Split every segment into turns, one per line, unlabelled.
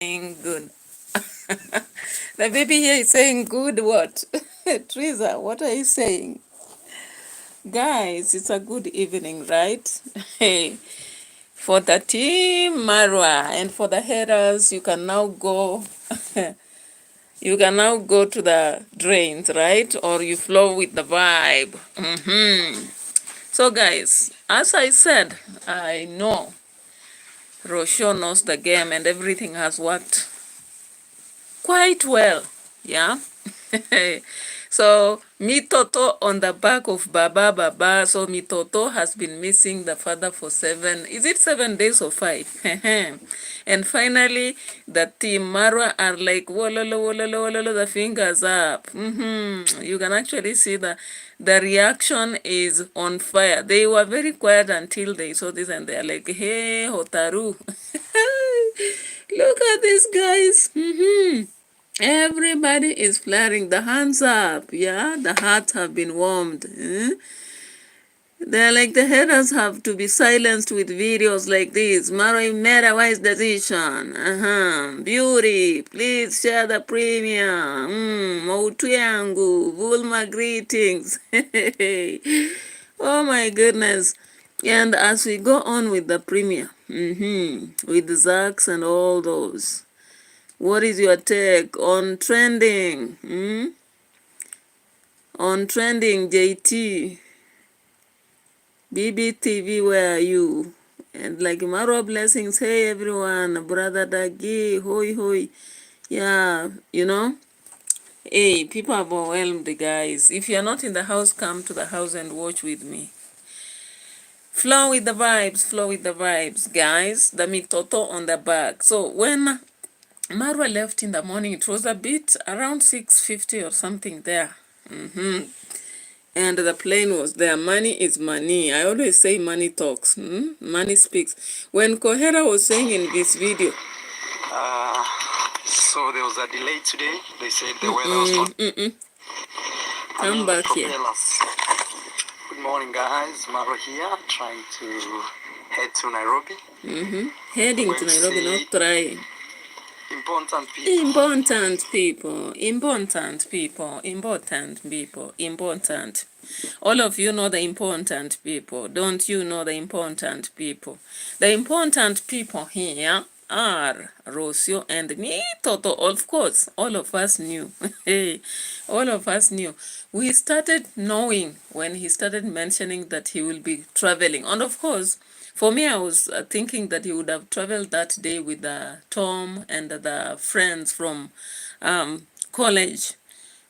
Good. The baby here is saying good what? Teresa, what are you saying? Guys, it's a good evening, right? Hey, for the team Marwa and for the headers, you can now go you can now go to the drains, right? Or you flow with the vibe. So guys, as I said, I know RoCio knows the game and everything has worked quite well. Yeah. So Mitoto on the back of Baba. So Mitoto has been missing the father for 7 days or 5? And finally, the team Marwa are like, wololo, wololo, wololo, the fingers up. You can actually see the reaction is on fire. They were very quiet until they saw this and they're like, hey, Hotaru. Look at these guys. Everybody is flaring the hands up. Yeah, the hearts have been warmed. They're like the headers have to be silenced with videos like this. Maro made a wise decision. Beauty, please share the premium. Mautu yangu, Vulma greetings. Oh my goodness. And as we go on with the premiere, with the Zacks and all those, what is your take on trending? On trending, JT. BBTV, where are you? And like Maro blessings, hey everyone, brother Dagi, hoi hoi. Yeah, hey, people are overwhelmed, guys. If you're not in the house, come to the house and watch with me. Flow with the vibes, guys. The Mitoto on the back. So when Marwa left in the morning, it was a bit around 6:50 or something there. And the plane was there. Money is money. I always say money talks. Money speaks. When Kohera was saying in this video,
so there was a delay today. They said the weather was not.
Come back here.
Good morning, guys. Maro here, trying to head to Nairobi.
Heading to Nairobi, not trying.
Important people.
Important. All of you know the important people. Don't you know the important people? The important people here are RoCio and me, Toto. Of course, all of us knew. All of us knew. We started knowing when he started mentioning that he will be traveling. And of course, for me, I was thinking that he would have traveled that day with Tom and the friends from college.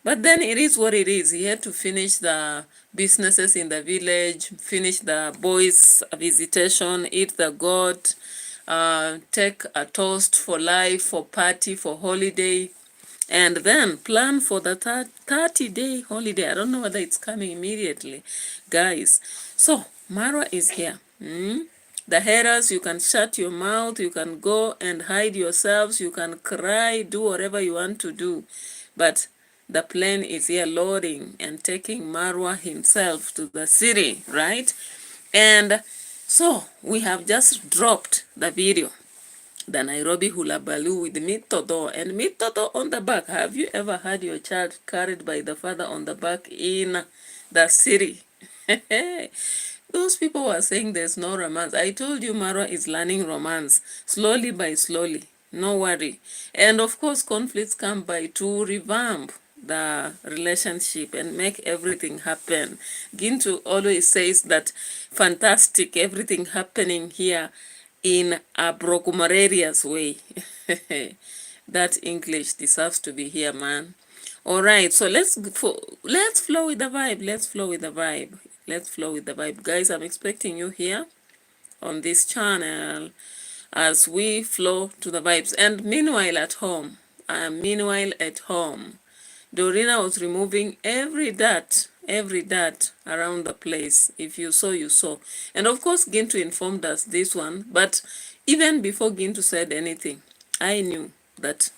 But then it is what it is. He had to finish the businesses in the village, finish the boys' visitation, eat the goat, take a toast for life, for party, for holiday, and then plan for the 30-day holiday. I don't know whether it's coming immediately, guys. So Marwa is here. The haters, you can shut your mouth, you can go and hide yourselves, you can cry, do whatever you want to do. But the plane is here loading and taking Marwa himself to the city, right? And so we have just dropped the video, the Nairobi Hula Baloo with Mitoto and Mitoto on the back. Have you ever had your child carried by the father on the back in the city? Those people were saying there's no romance. I told you Marwa is learning romance, slowly by slowly. No worry. And of course, conflicts come by to revamp the relationship and make everything happen. Gintu always says that fantastic, everything happening here in a Brokumareria's way. That English deserves to be here, man. All right, so let's flow with the vibe. Let's flow with the vibe. Guys, I'm expecting you here on this channel as we flow to the vibes. And meanwhile at home, Dorina was removing every dart around the place. If you saw, you saw. And of course, Gintu informed us this one. But even before Gintu said anything, I knew that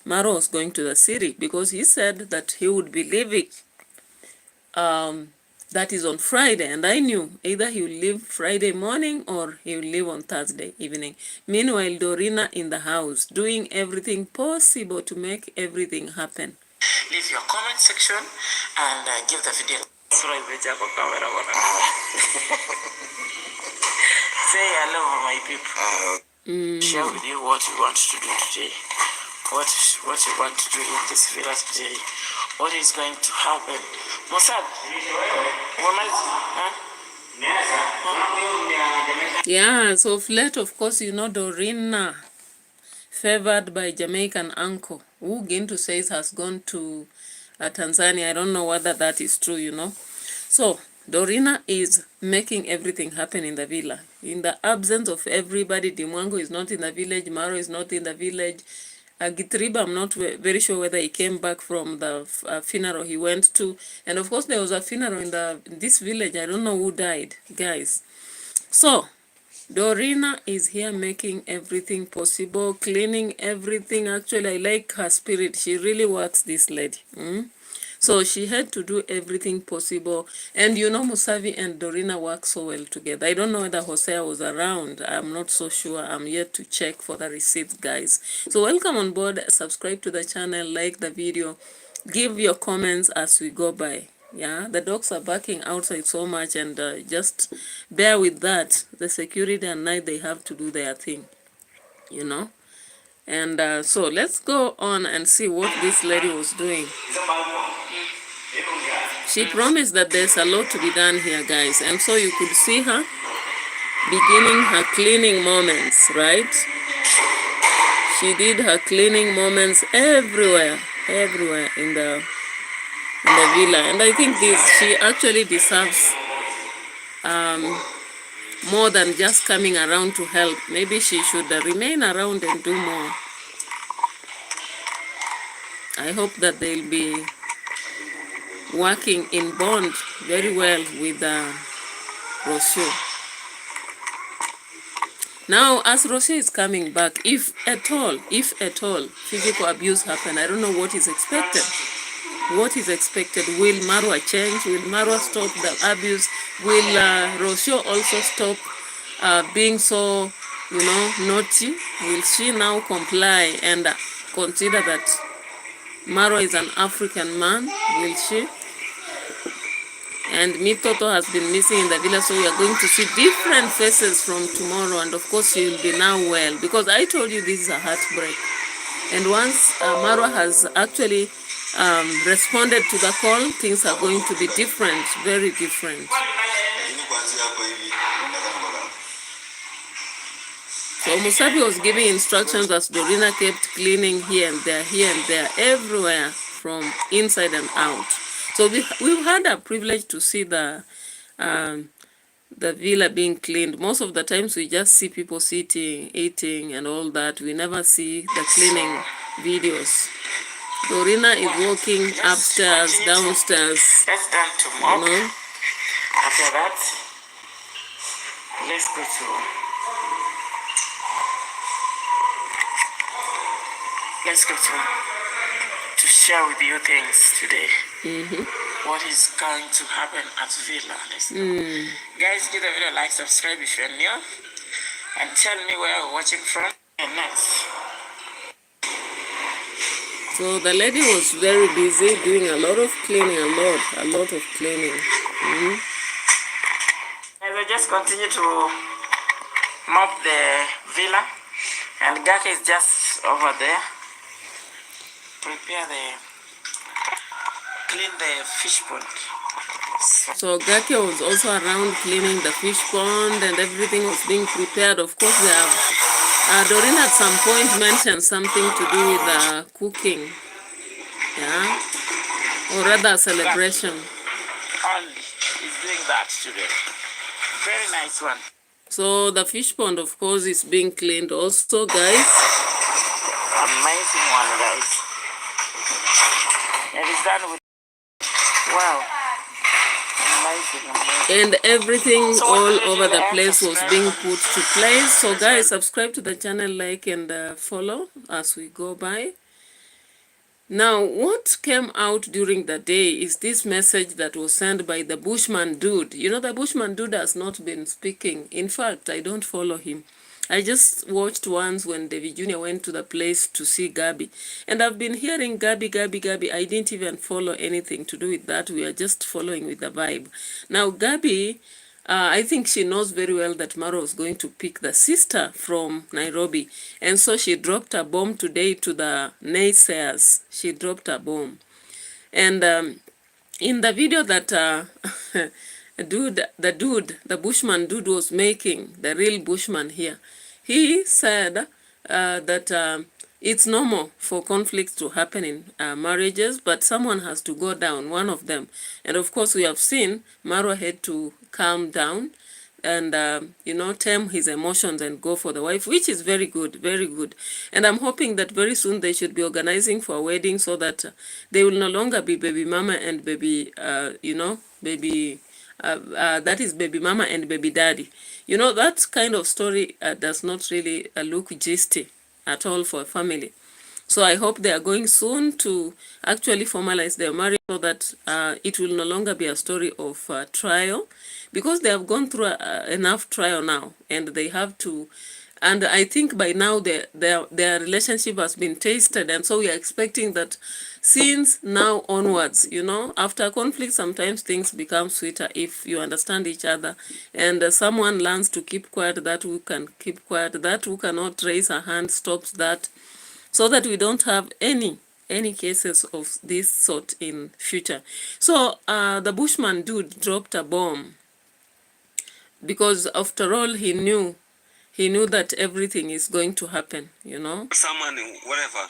Maro was going to the city because he said that he would be leaving That is on Friday, and I knew either he will leave Friday morning or he will leave on Thursday evening. Meanwhile, Dorina in the house, doing everything possible to make everything happen.
Leave your comment section and give the video. Say hello, my people. Share with you what you want to do today. What you want to do in this villa today. What is going to happen? Mossad,
yeah, so of late, of course, you know, Dorina, favored by Jamaican uncle, who Gintu says has gone to Tanzania. I don't know whether that is true, you know. So Dorina is making everything happen in the villa. In the absence of everybody, Dimwango is not in the village, Maro is not in the village. Gitriba, I'm not very sure whether he came back from the funeral he went to. And of course, there was a funeral in this village. I don't know who died, guys. So Dorina is here making everything possible, cleaning everything. Actually, I like her spirit. She really works, this lady. So she had to do everything possible. And you know, Musavi and Dorina work so well together. I don't know whether Hosea was around. I'm not so sure. I'm yet to check for the receipts, guys. So welcome on board. Subscribe to the channel. Like the video. Give your comments as we go by. Yeah, the dogs are barking outside so much, and just bear with that. The security at night, they have to do their thing, you know. And so let's go on and see what this lady was doing. She promised that there's a lot to be done here, guys. And so you could see her beginning her cleaning moments, right? She did her cleaning moments everywhere in the villa. And I think she actually deserves more than just coming around to help. Maybe she should remain around and do more. I hope that they'll be working in bond very well with RoCio. Now, as RoCio is coming back, if at all physical abuse happen, I don't know what is expected. What is expected? Will Marwa change? Will Marwa stop the abuse? Will RoCio also stop being so, you know, naughty? Will she now comply and consider that Marwa is an African man? Will she? And Mitoto has been missing in the villa, so we are going to see different faces from tomorrow. And of course, she will be now well, because I told you this is a heartbreak. And once Marwa has actually responded to the call, things are going to be different, very different. So Musabi was giving instructions as Dorina kept cleaning here and there, everywhere, from inside and out. So we've had a privilege to see the villa being cleaned. Most of the times we just see people sitting, eating, and all that. We never see the cleaning videos. Dorina is walking upstairs, downstairs.
That's done to mop.
You know?
After that, let's go to share with you things today. What is going to happen at Villa? Guys, give the video a like, subscribe if you're new, and tell me where you're watching from. And next.
So the lady was very busy doing a lot of cleaning, a lot of cleaning.
As I just continue to mop the villa, and Gaka is just over there. Clean the fish pond.
So Gake was also around cleaning the fish pond, and everything was being prepared. Of course, they have Dorina at some point mentioned something to do with cooking, yeah, or rather a celebration.
Only is doing that today. Very nice one.
So the fish pond, of course, is being cleaned also, guys.
Amazing one, guys. It is done with. Wow. Amazing.
And everything all over the place was being put to place. So guys, subscribe to the channel, like and follow as we go by. Now, what came out during the day is this message that was sent by the Bushman dude. You know, the Bushman dude has not been speaking. In fact, I don't follow him. I just watched once when David Jr. went to the place to see Gabi. And I've been hearing Gabi, Gabi, Gabi. I didn't even follow anything to do with that. We are just following with the vibe. Now, Gabi, I think she knows very well that Maro was going to pick the sister from Nairobi. And so she dropped a bomb today to the naysayers. She dropped a bomb. And in the video that the Bushman dude was making, the real Bushman here, he said that it's normal for conflicts to happen in marriages, but someone has to go down, one of them. And of course, we have seen Maro had to calm down and, tame his emotions and go for the wife, which is very good, very good. And I'm hoping that very soon they should be organizing for a wedding so that they will no longer be baby mama and baby, baby, that is baby mama and baby daddy. You know, that kind of story does not really look gisty at all for a family. So I hope they are going soon to actually formalize their marriage so that it will no longer be a story of trial, because they have gone through enough trial now, and they have to, and I think by now their relationship has been tasted, and so we are expecting that since now onwards, after conflict, sometimes things become sweeter if you understand each other, and someone learns to keep quiet, that who can keep quiet, that who cannot raise a hand stops that, so that we don't have any cases of this sort in future. So the Bushman dude dropped a bomb because after all he knew that everything is going to happen,
Someone, whatever,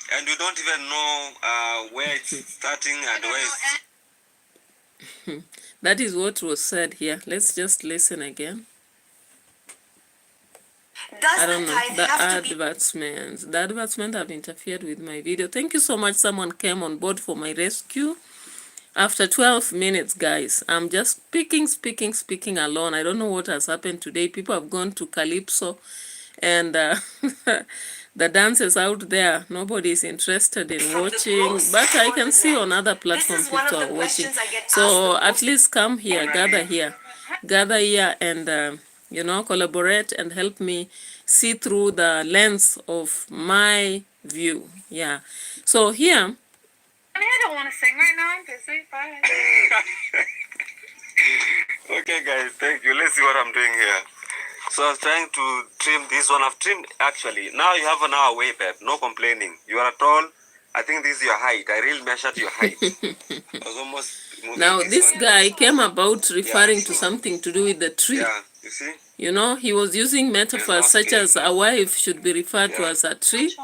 and you don't even know where it's starting and where it's...
That is what was said here. Let's just listen again. I don't know. The advertisement have interfered with my video. Thank you so much. Someone came on board for my rescue. After 12 minutes, guys, I'm just speaking alone. I don't know what has happened today. People have gone to Calypso and the dances out there. Nobody is interested in watching, but I can see on other platforms people are watching. So at least come here, gather here and collaborate and help me see through the lens of my view. Yeah. So here,
I don't want to sing right now. I'm busy. Bye.
Okay, guys, thank you. Let's see what I'm doing here. So I was trying to trim this one. I've trimmed, actually. Now you have an hour way, babe. No complaining. You are tall. I think this is your height. I really measured your height. I was almost moving.
Now this guy came about referring to something to do with the tree.
Yeah, you see?
He was using metaphors such as a wife should be referred to as a tree.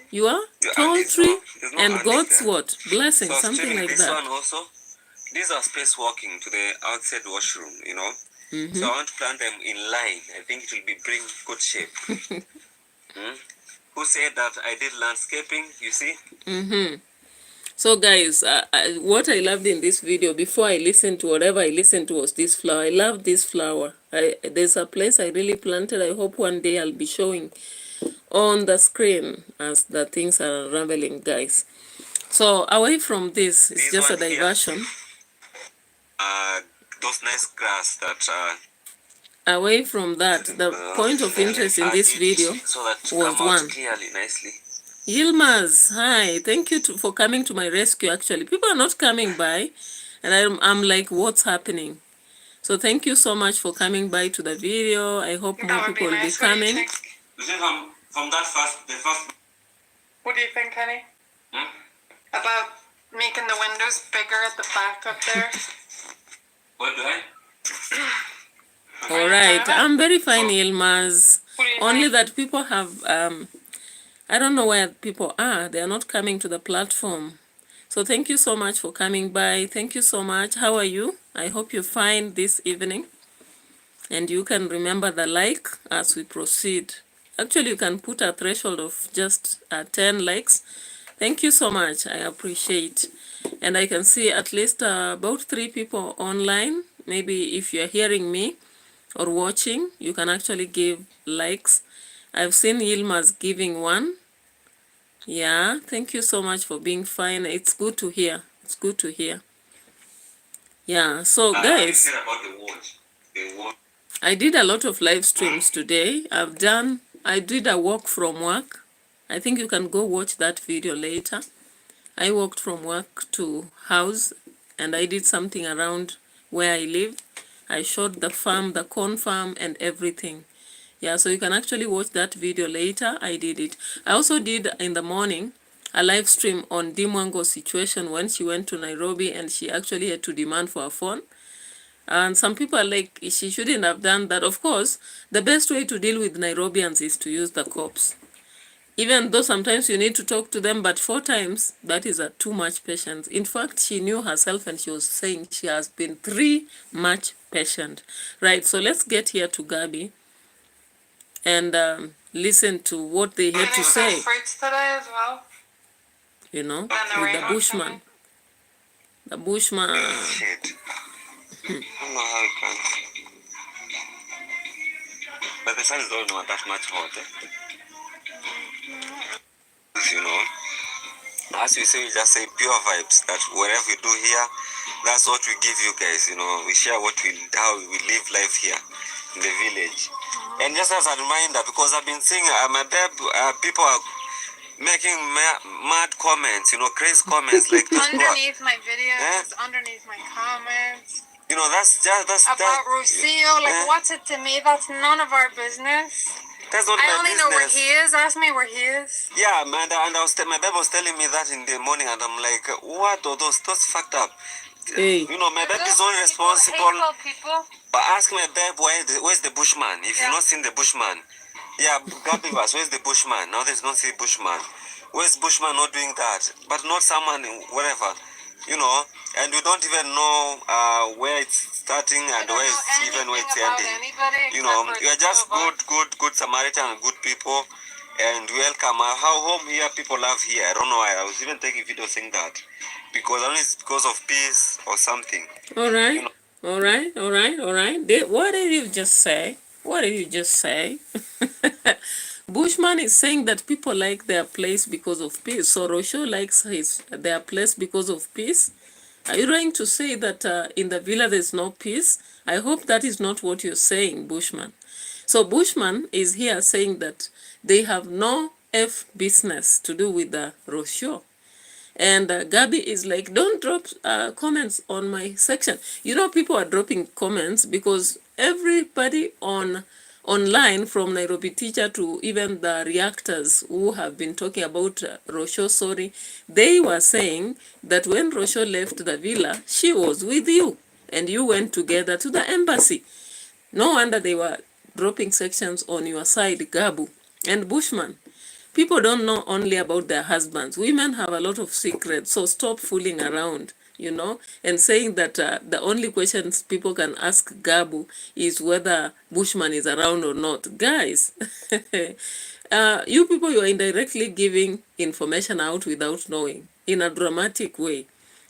You are tall tree and God's what? Blessing,
so
something like
this
that.
One also, these are spacewalking to the outside washroom, So I want to plant them in line. I think it will bring good shape. Who said that I did landscaping? You see?
So guys, what I loved in this video, before I listened to whatever I listened to, was this flower. I love this flower. There's a place I really planted. I hope one day I'll be showing on the screen as the things are unraveling, guys. So away from this, it's just a diversion.
Those nice grass that...
away from that, the point of interest in this video was one.
Clearly, nicely.
Yilmaz, hi. Thank you for coming to my rescue, actually. People are not coming by, and I'm like, what's happening? So thank you so much for coming by to the video. I hope more people will be coming.
You think from the first...
What do you think, honey? About making the windows bigger at the back up there?
What do I?
All right. I'm very fine, Yilmaz. Only that people have... I don't know where people are. They are not coming to the platform. So thank you so much for coming by. Thank you so much. How are you? I hope you're fine this evening. And you can remember the like as we proceed. Actually, you can put a threshold of just 10 likes. Thank you so much. I appreciate. And I can see at least about 3 people online. Maybe if you're hearing me or watching, you can actually give likes. I've seen Yilmaz giving 1. Yeah, thank you so much for being fine. It's good to hear. It's good to hear. Yeah, so guys, I did a lot of live streams today. I did a walk from work. I think you can go watch that video later. I walked from work to house and I did something around where I live. I showed the farm, the corn farm and everything. Yeah, so you can actually watch that video later. I did it. I also did in the morning a live stream on Dimwango's situation when she went to Nairobi and she actually had to demand for a phone. And some people are like, she shouldn't have done that. Of course, the best way to deal with Nairobians is to use the cops. Even though sometimes you need to talk to them, but 4 times, that is too much patience. In fact, she knew herself and she was saying she has been 3 much patient. Right, so let's get here to Gabi and listen to what they had to say.
Fruits today as well.
You know, with the bushman. The bushman.
Shit. I don't know how it can. But the sun is not that much hot. You know, as we say, we just say pure vibes. That whatever we do here, that's what we give you guys. You know, we share how we live life here in the village. And just as a reminder, because I've been seeing my babe, people are making mad comments, you know, crazy comments like this.
Underneath my videos, underneath my comments.
You know, that's
about RoCio, like what's it to me? That's none of our business.
That's not
I
my
only
business.
know where he is. Ask me where he is.
Yeah, man, and my babe was telling me that in the morning, and I'm like, what are those fucked up?
Hey.
You know, my babe is only responsible.
People.
But ask my babe, where's the bushman? If you've not seen the bushman. Yeah, Gabivas, where's the bushman? Now there's not see bushman. Where's bushman not doing that? But not someone, whatever. You know, and we don't even know where it's starting and where it's ending. You know, we are just good Samaritan, good people, and welcome. How home here people love here. I don't know why. I was even taking video saying that because I know it's because of peace or something.
All right,
you know?
all right. What did you just say? What did you just say? Bushman is saying that people like their place because of peace. So RoCio likes their place because of peace. Are you trying to say that in the villa there's no peace? I hope that is not what you're saying, Bushman. So Bushman is here saying that they have no business to do with the RoCio. And Gabi is like, don't drop comments on my section. You know, people are dropping comments because everybody online, from Nairobi teacher to even the reactors who have been talking about RoCio, sorry, they were saying that when RoCio left the villa, she was with you and you went together to the embassy. No wonder they were dropping sections on your side, Gabu and Bushman. People don't know only about their husbands. Women have a lot of secrets, so stop fooling around, you know, and saying that the only questions people can ask Gabu is whether Bushman is around or not. Guys, you people, you are indirectly giving information out without knowing in a dramatic way.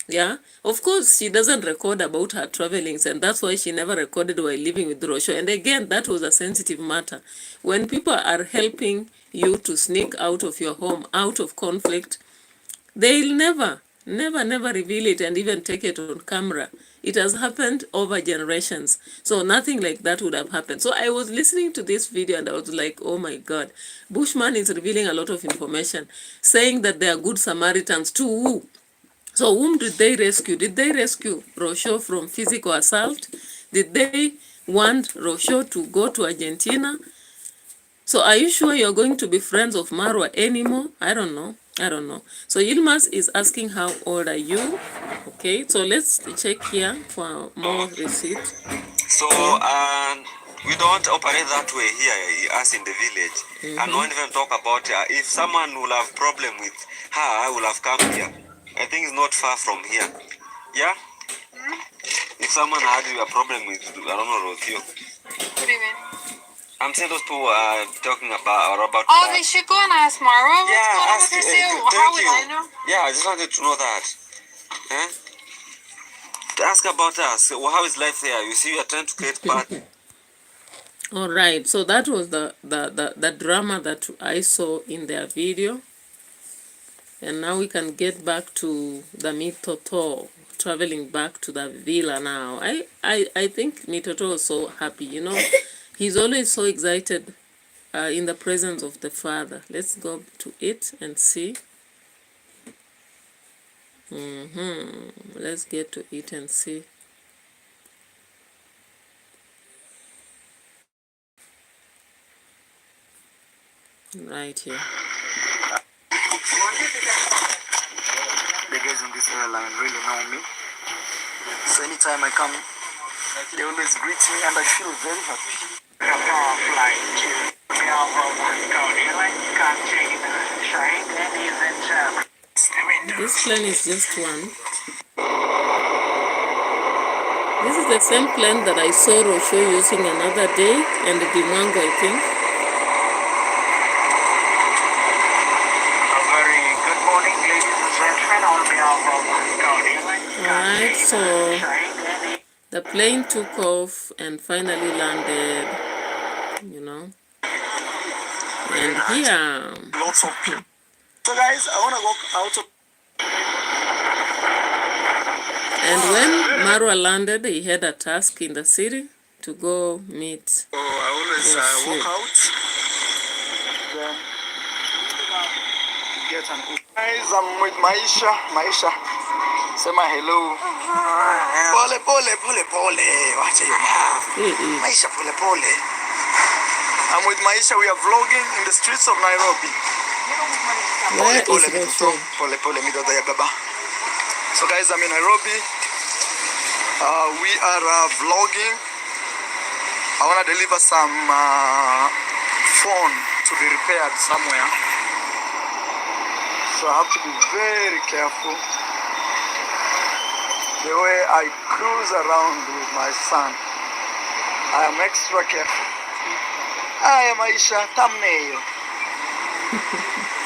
Yeah, of course, she doesn't record about her travelings, and that's why she never recorded while living with RoCio. And again, that was a sensitive matter. When people are helping you to sneak out of your home, out of conflict, they'll never reveal it and even take it on camera. It has happened over generations. So nothing like that would have happened. So I was listening to this video and I was like, oh my God, Bushman is revealing a lot of information, saying that they are good Samaritans to who? So whom did they rescue? Did they rescue RoCio from physical assault? Did they want RoCio to go to Argentina? So are you sure you're going to be friends of Marwa anymore? I don't know. So Yilmaz is asking, how old are you? Okay, so let's check here for more receipts.
So we don't operate that way here, as in the village. And don't even talk about if someone will have problem with her, I will have come here. I think it's not far from here. Yeah? If someone had a problem with, I don't know, RoCio.
What do you mean?
I'm saying those people are talking about
Oh, they should go and ask Mara. What's
yeah,
going on with RoCio? How would I know?
Yeah, I just wanted to know that. To ask about us. Well, how is life there? You see, you are trying to get back.
All right, so that was the drama that I saw in their video. And now we can get back to the Mitoto, traveling back to the villa now. I think Mitoto was so happy, you know. He's always so excited in the presence of the father. Let's go to it and see. Let's get to it and see. Right here.
The guys in this airline really know me. So anytime I come, they always greet me and I feel very happy.
This plane is just one. This is the same plane that I saw RoCio using another day, and Dimango, I think.
A very good morning, ladies and gentlemen, on behalf of
Alright, so the plane took off and finally landed, you know. And here,
lots of people. So guys, I want to go out of...
and when Marwa landed, he had a task in the city to go meet.
So I always walk out, then get an Uber. Guys, I'm with Maisha. Maisha, say my hello. Pole, pole, pole, pole. Watch your mouth. Maisha, pole, pole. I'm with Maisha. We are vlogging in the streets of Nairobi.
Where
Pole,
is
pole,
RoCio?
pole, pole, midodo ya baba. So guys, I'm in Nairobi. We are vlogging. I want to deliver some phone to be repaired somewhere. So I have to be very careful the way I cruise around with my son. I am extra careful. I am Aisha, thumbnail.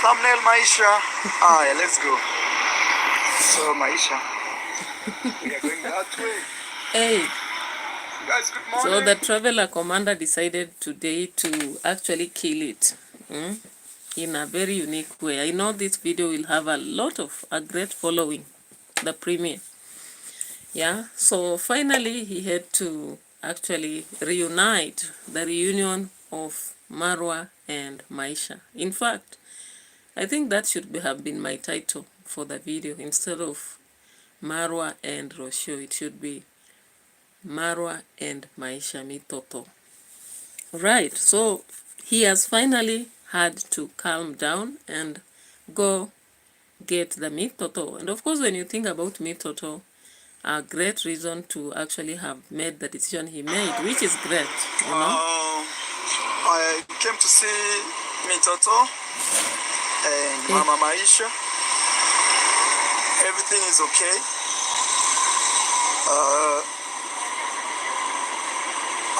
Thumbnail Maisha. Yeah, let's go. So Maisha, we are going that way.
Hey,
Guys, good morning.
so the traveler commander decided today to actually kill it in a very unique way. I know this video will have a great following, the premiere. Yeah, so finally he had to actually reunite the reunion of Marwa and Maisha. In fact, I think that should have been my title for the video. Instead of Marwa and RoCio, it should be Marwa and Maisha Mitoto. Right, so he has finally had to calm down and go get the Mitoto. And of course, when you think about Mitoto, a great reason to actually have made the decision he made, which is great, you know.
I came to see Mitoto and Mama Maisha. Everything is okay.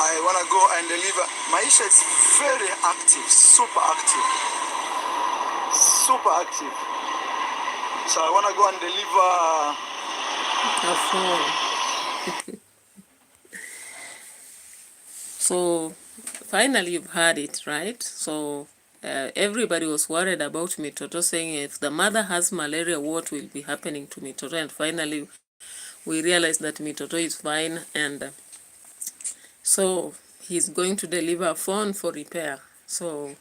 I want to go and deliver. Maisha is very active, super active. Super active. So I want to go and deliver
A phone. So finally you've heard it, right? So everybody was worried about Mitoto, saying if the mother has malaria, what will be happening to Mitoto? And finally we realized that Mitoto is fine, and so he's going to deliver a phone for repair. So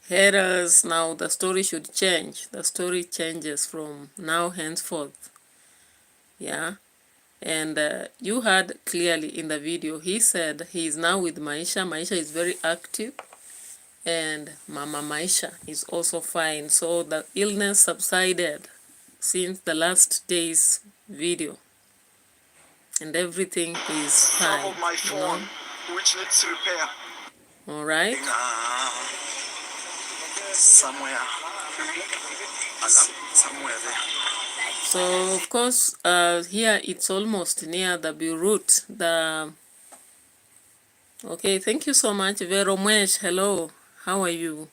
headers, now the story should change. The story changes from now henceforth. Yeah. And you heard clearly in the video, he said he is now with Maisha. Maisha is very active, and Mama Maisha is also fine. So the illness subsided since the last day's video, and everything is fine.
some of my phone, which needs repair.
All right.
Somewhere there.
So of course, here it's almost near the Beirut. Okay, thank you so much, Vero Mwesh. Hello, how are you?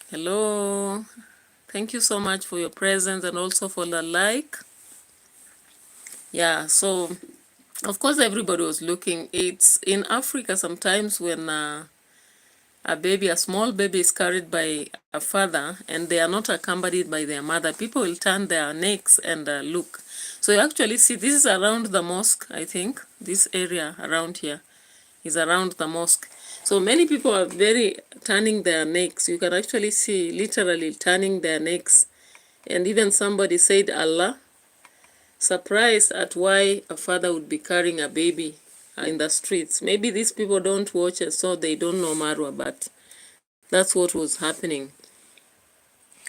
Hello, thank you so much for your presence and also for the like. Yeah, so of course everybody was looking. It's in Africa sometimes when a small baby is carried by a father and they are not accompanied by their mother, people will turn their necks and look. So you actually see, this is around the mosque, I think. This area around here is around the mosque. So many people are very turning their necks. You can actually see literally turning their necks. And even somebody said, Allah, surprised at why a father would be carrying a baby in the streets. Maybe these people don't watch it, so they don't know Marwa, but that's what was happening.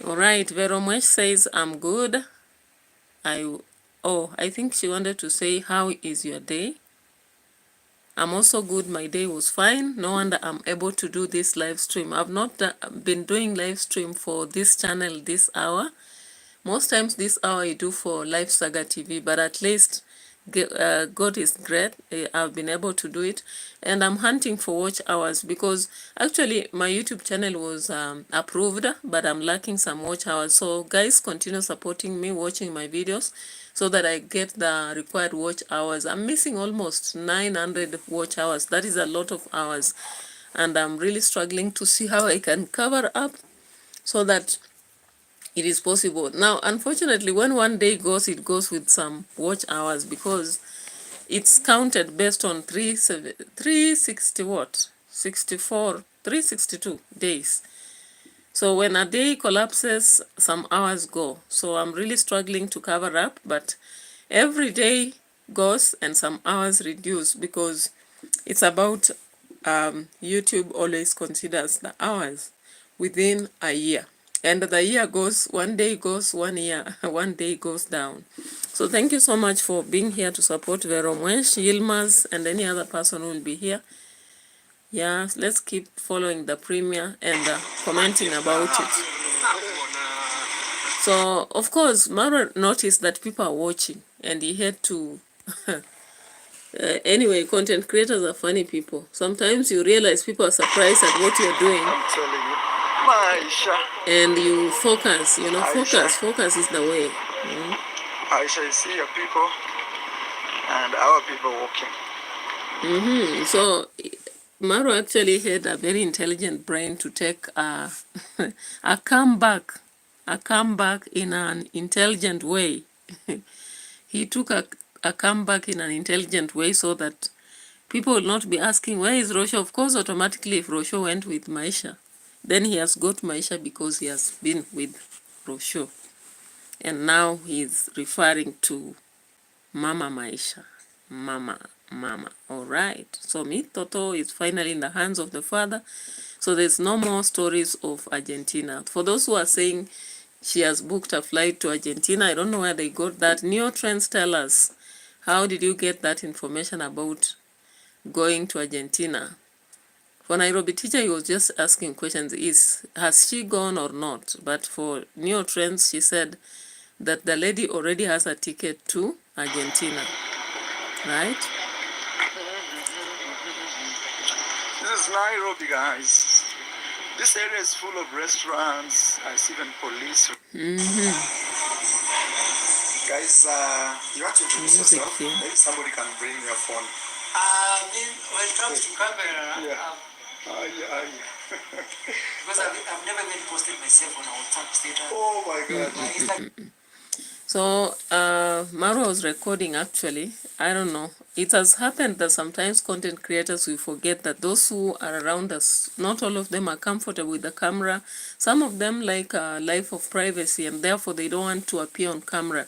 All right, Veromwesh says, I'm good. I think she wanted to say, how is your day? I'm also good. My day was fine. No wonder I'm able to do this live stream. I've not been doing live stream for this channel this hour. Most times this hour I do for Live Saga TV, but at least God is great. I've been able to do it, and I'm hunting for watch hours because actually my YouTube channel was approved, but I'm lacking some watch hours. So guys, continue supporting me, watching my videos, so that I get the required watch hours. I'm missing almost 900 watch hours. That is a lot of hours, and I'm really struggling to see how I can cover up so that it is possible. Now, unfortunately, when one day goes, it goes with some watch hours because it's counted based on 360 what? 64, 362 days. So when a day collapses, some hours go. So I'm really struggling to cover up, but every day goes and some hours reduce because it's about YouTube always considers the hours within a year. And the year goes, one day goes, 1 year, one day goes down. So thank you so much for being here to support Veromwesh, Yilmaz, and any other person who will be here. Yeah, let's keep following the premiere and commenting about it. So, of course, Mara noticed that people are watching, and he had to... anyway, content creators are funny people. Sometimes you realize people are surprised at what you're doing.
I'm telling you. Maisha.
And you focus, focus is the way.
Aisha, you see your people and our people walking.
So, Maro actually had a very intelligent brain to take a comeback in an intelligent way. He took a comeback in an intelligent way so that people will not be asking, where is RoCio? Of course, automatically, if RoCio went with Maisha, then he has got Maisha because he has been with RoCio. And now he's referring to Mama Maisha. Mama. All right. So Toto is finally in the hands of the Father. So there's no more stories of Argentina. For those who are saying she has booked a flight to Argentina, I don't know where they got that. Neo Trends, tell us, how did you get that information about going to Argentina? For Nairobi teacher, he was just asking questions, has she gone or not? But for Neo Trends, she said that the lady already has a ticket to Argentina, right?
This is Nairobi, guys. This area is full of restaurants. I see even police. Guys, you have to introduce yourself. Maybe somebody can bring your phone.
When it comes to camera, because I've never even posted myself on a WhatsApp status.
Oh my God.
So, Maro was recording actually. I don't know. It has happened that sometimes content creators, we forget that those who are around us, not all of them are comfortable with the camera. Some of them like a life of privacy and therefore they don't want to appear on camera.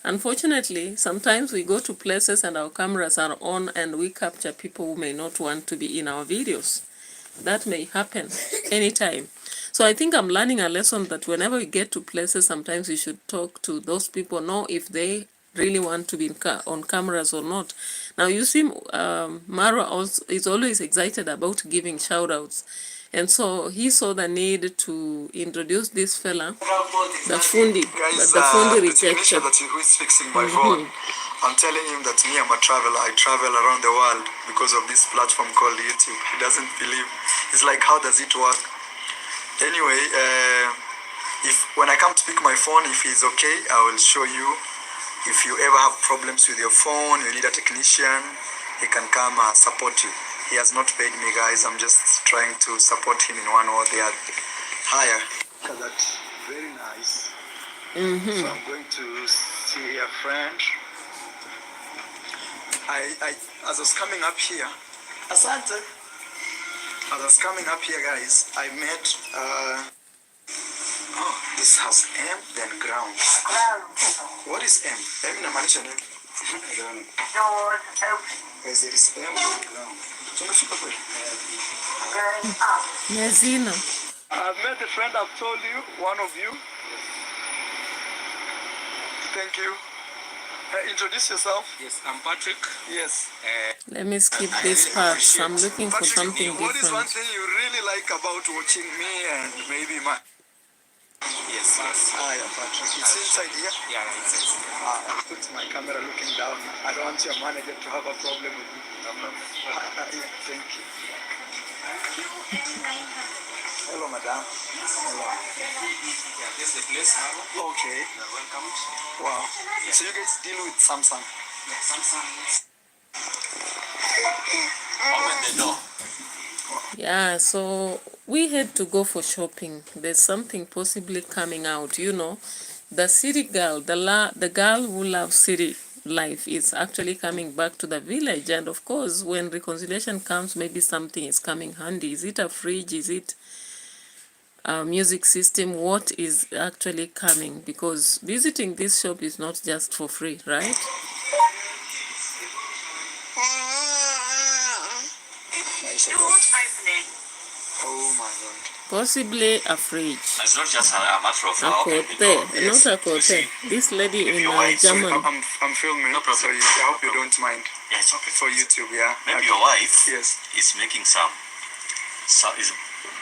Unfortunately, sometimes we go to places and our cameras are on and we capture people who may not want to be in our videos. That may happen anytime. So I think I'm learning a lesson that whenever we get to places, sometimes we should talk to those people, know if they really want to be on cameras or not. Now you see, Mara also is always excited about giving shout-outs. And so he saw the need to introduce this fella, the Fundi,
Guys,
but the Fundi
the
rejected.
technician who is fixing my phone, I'm telling him that me, I'm a traveler. I travel around the world because of this platform called YouTube. He doesn't believe. He's like, how does it work? Anyway, when I come to pick my phone, if he's okay, I will show you. If you ever have problems with your phone, you need a technician, he can come support you. He has not paid me, guys. I'm just trying to support him in one or the other. Higher. That's very nice. So I'm going to see a friend. As I was coming up here, Asante. As I was coming up here, guys, I met, this has M, then ground. What is M? M inamaanisha nini? I don't know. Guys, there is M and ground. Tumefika kweli?
Yazina.
I've met a friend I've told you, one of you. Thank you. Introduce yourself.
Yes, I'm Patrick.
Yes.
Let me skip this part. I'm looking for something
What is one
different.
thing you really like about watching me and maybe my...
Yes, yes.
Yeah, Patrick. It's inside here.
Yeah, it's
I put my camera looking down. I don't want your manager to have a problem with me. Yeah, thank you. Hello, madam. Hello.
yeah, this is the place now.
Okay.
You're welcome.
Wow. So you guys deal with Samsung?
Yeah, Samsung. Open the door.
Yeah, so we had to go for shopping. There's something possibly coming out, you know. The city girl, the girl who loves city life is actually coming back to the village. And of course, when reconciliation comes, maybe something is coming handy. Is it a fridge? Is it a music system? What is actually coming? Because visiting this shop is not just for free, right?
Oh my God.
Possibly a fridge.
It's not just a matter of
A cote, not a cote. This lady in German.
I'm filming,
No problem.
so I hope you don't mind.
Yeah, it's okay.
For YouTube, yeah.
Maybe your wife
Yes.
is making is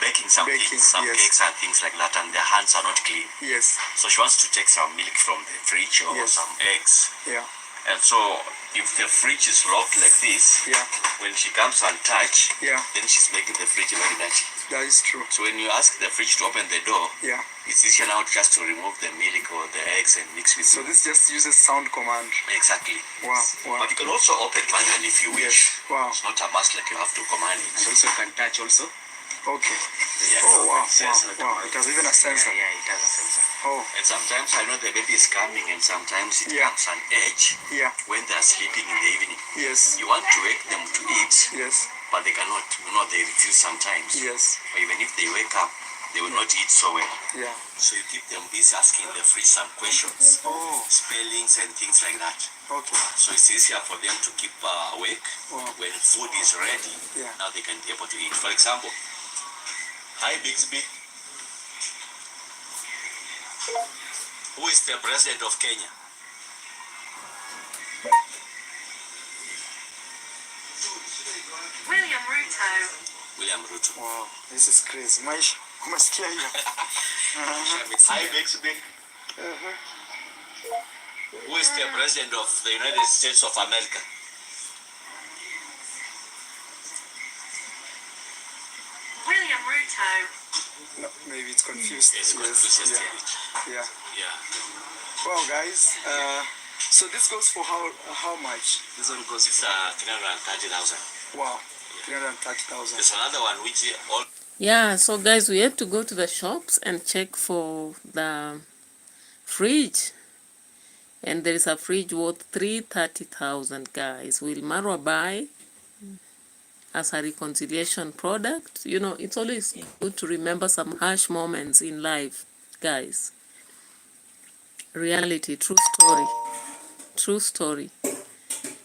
baking some
Baking,
cakes, some
yes.
cakes and things like that, and their hands are not clean.
Yes.
So she wants to take some milk from the fridge or
Yes.
some eggs.
Yeah.
And so if the fridge is locked like this,
Yeah.
when she comes and touch,
Yeah.
then she's making the fridge very dirty.
That is true.
So when you ask the fridge to open the door,
Yeah.
it's easier now just to remove the milk or the eggs and mix with
So this just uses sound command.
Exactly.
Wow. Wow.
But you can also open manually if you wish.
Wow.
It's not a must like you have to command it. So also you can touch also.
Okay.
Yeah.
Oh wow.
It's
Wow.
not
Wow. It has even a sensor.
Yeah, it has a sensor.
Oh.
And sometimes I know the baby is coming and sometimes it
Yeah.
comes an edge
Yeah.
when they are sleeping in the evening.
Yes.
You want to wake them to eat,
Yes.
but they cannot. You know, they refuse sometimes.
Yes.
Or even if they wake up, they will not eat so well.
Yeah.
So you keep them busy asking the fridge some questions,
Oh.
spellings and things like that.
Okay.
So it's easier for them to keep awake.
Wow.
When food is ready.
Yeah.
Now they can be able to eat. For example, hi Bixby. Who is the president of Kenya?
William Ruto.
William Ruto.
Wow. This is crazy. Maisha. Umesikia hiyo?
Hi Bixby. Who is the president of the United States of America?
William Ruto.
No, maybe it's confused.
It's confused.
Yeah.
Yeah.
Well, guys. So this goes for how much?
This one goes, it's 330,000.
Wow. 330,000.
There's another one which all
Yeah, so guys, we have to go to the shops and check for the fridge. And there is a fridge worth 330,000, guys. Will Marwa buy as a reconciliation product? You know, it's always good to remember some harsh moments in life, guys. Reality, true story. True story.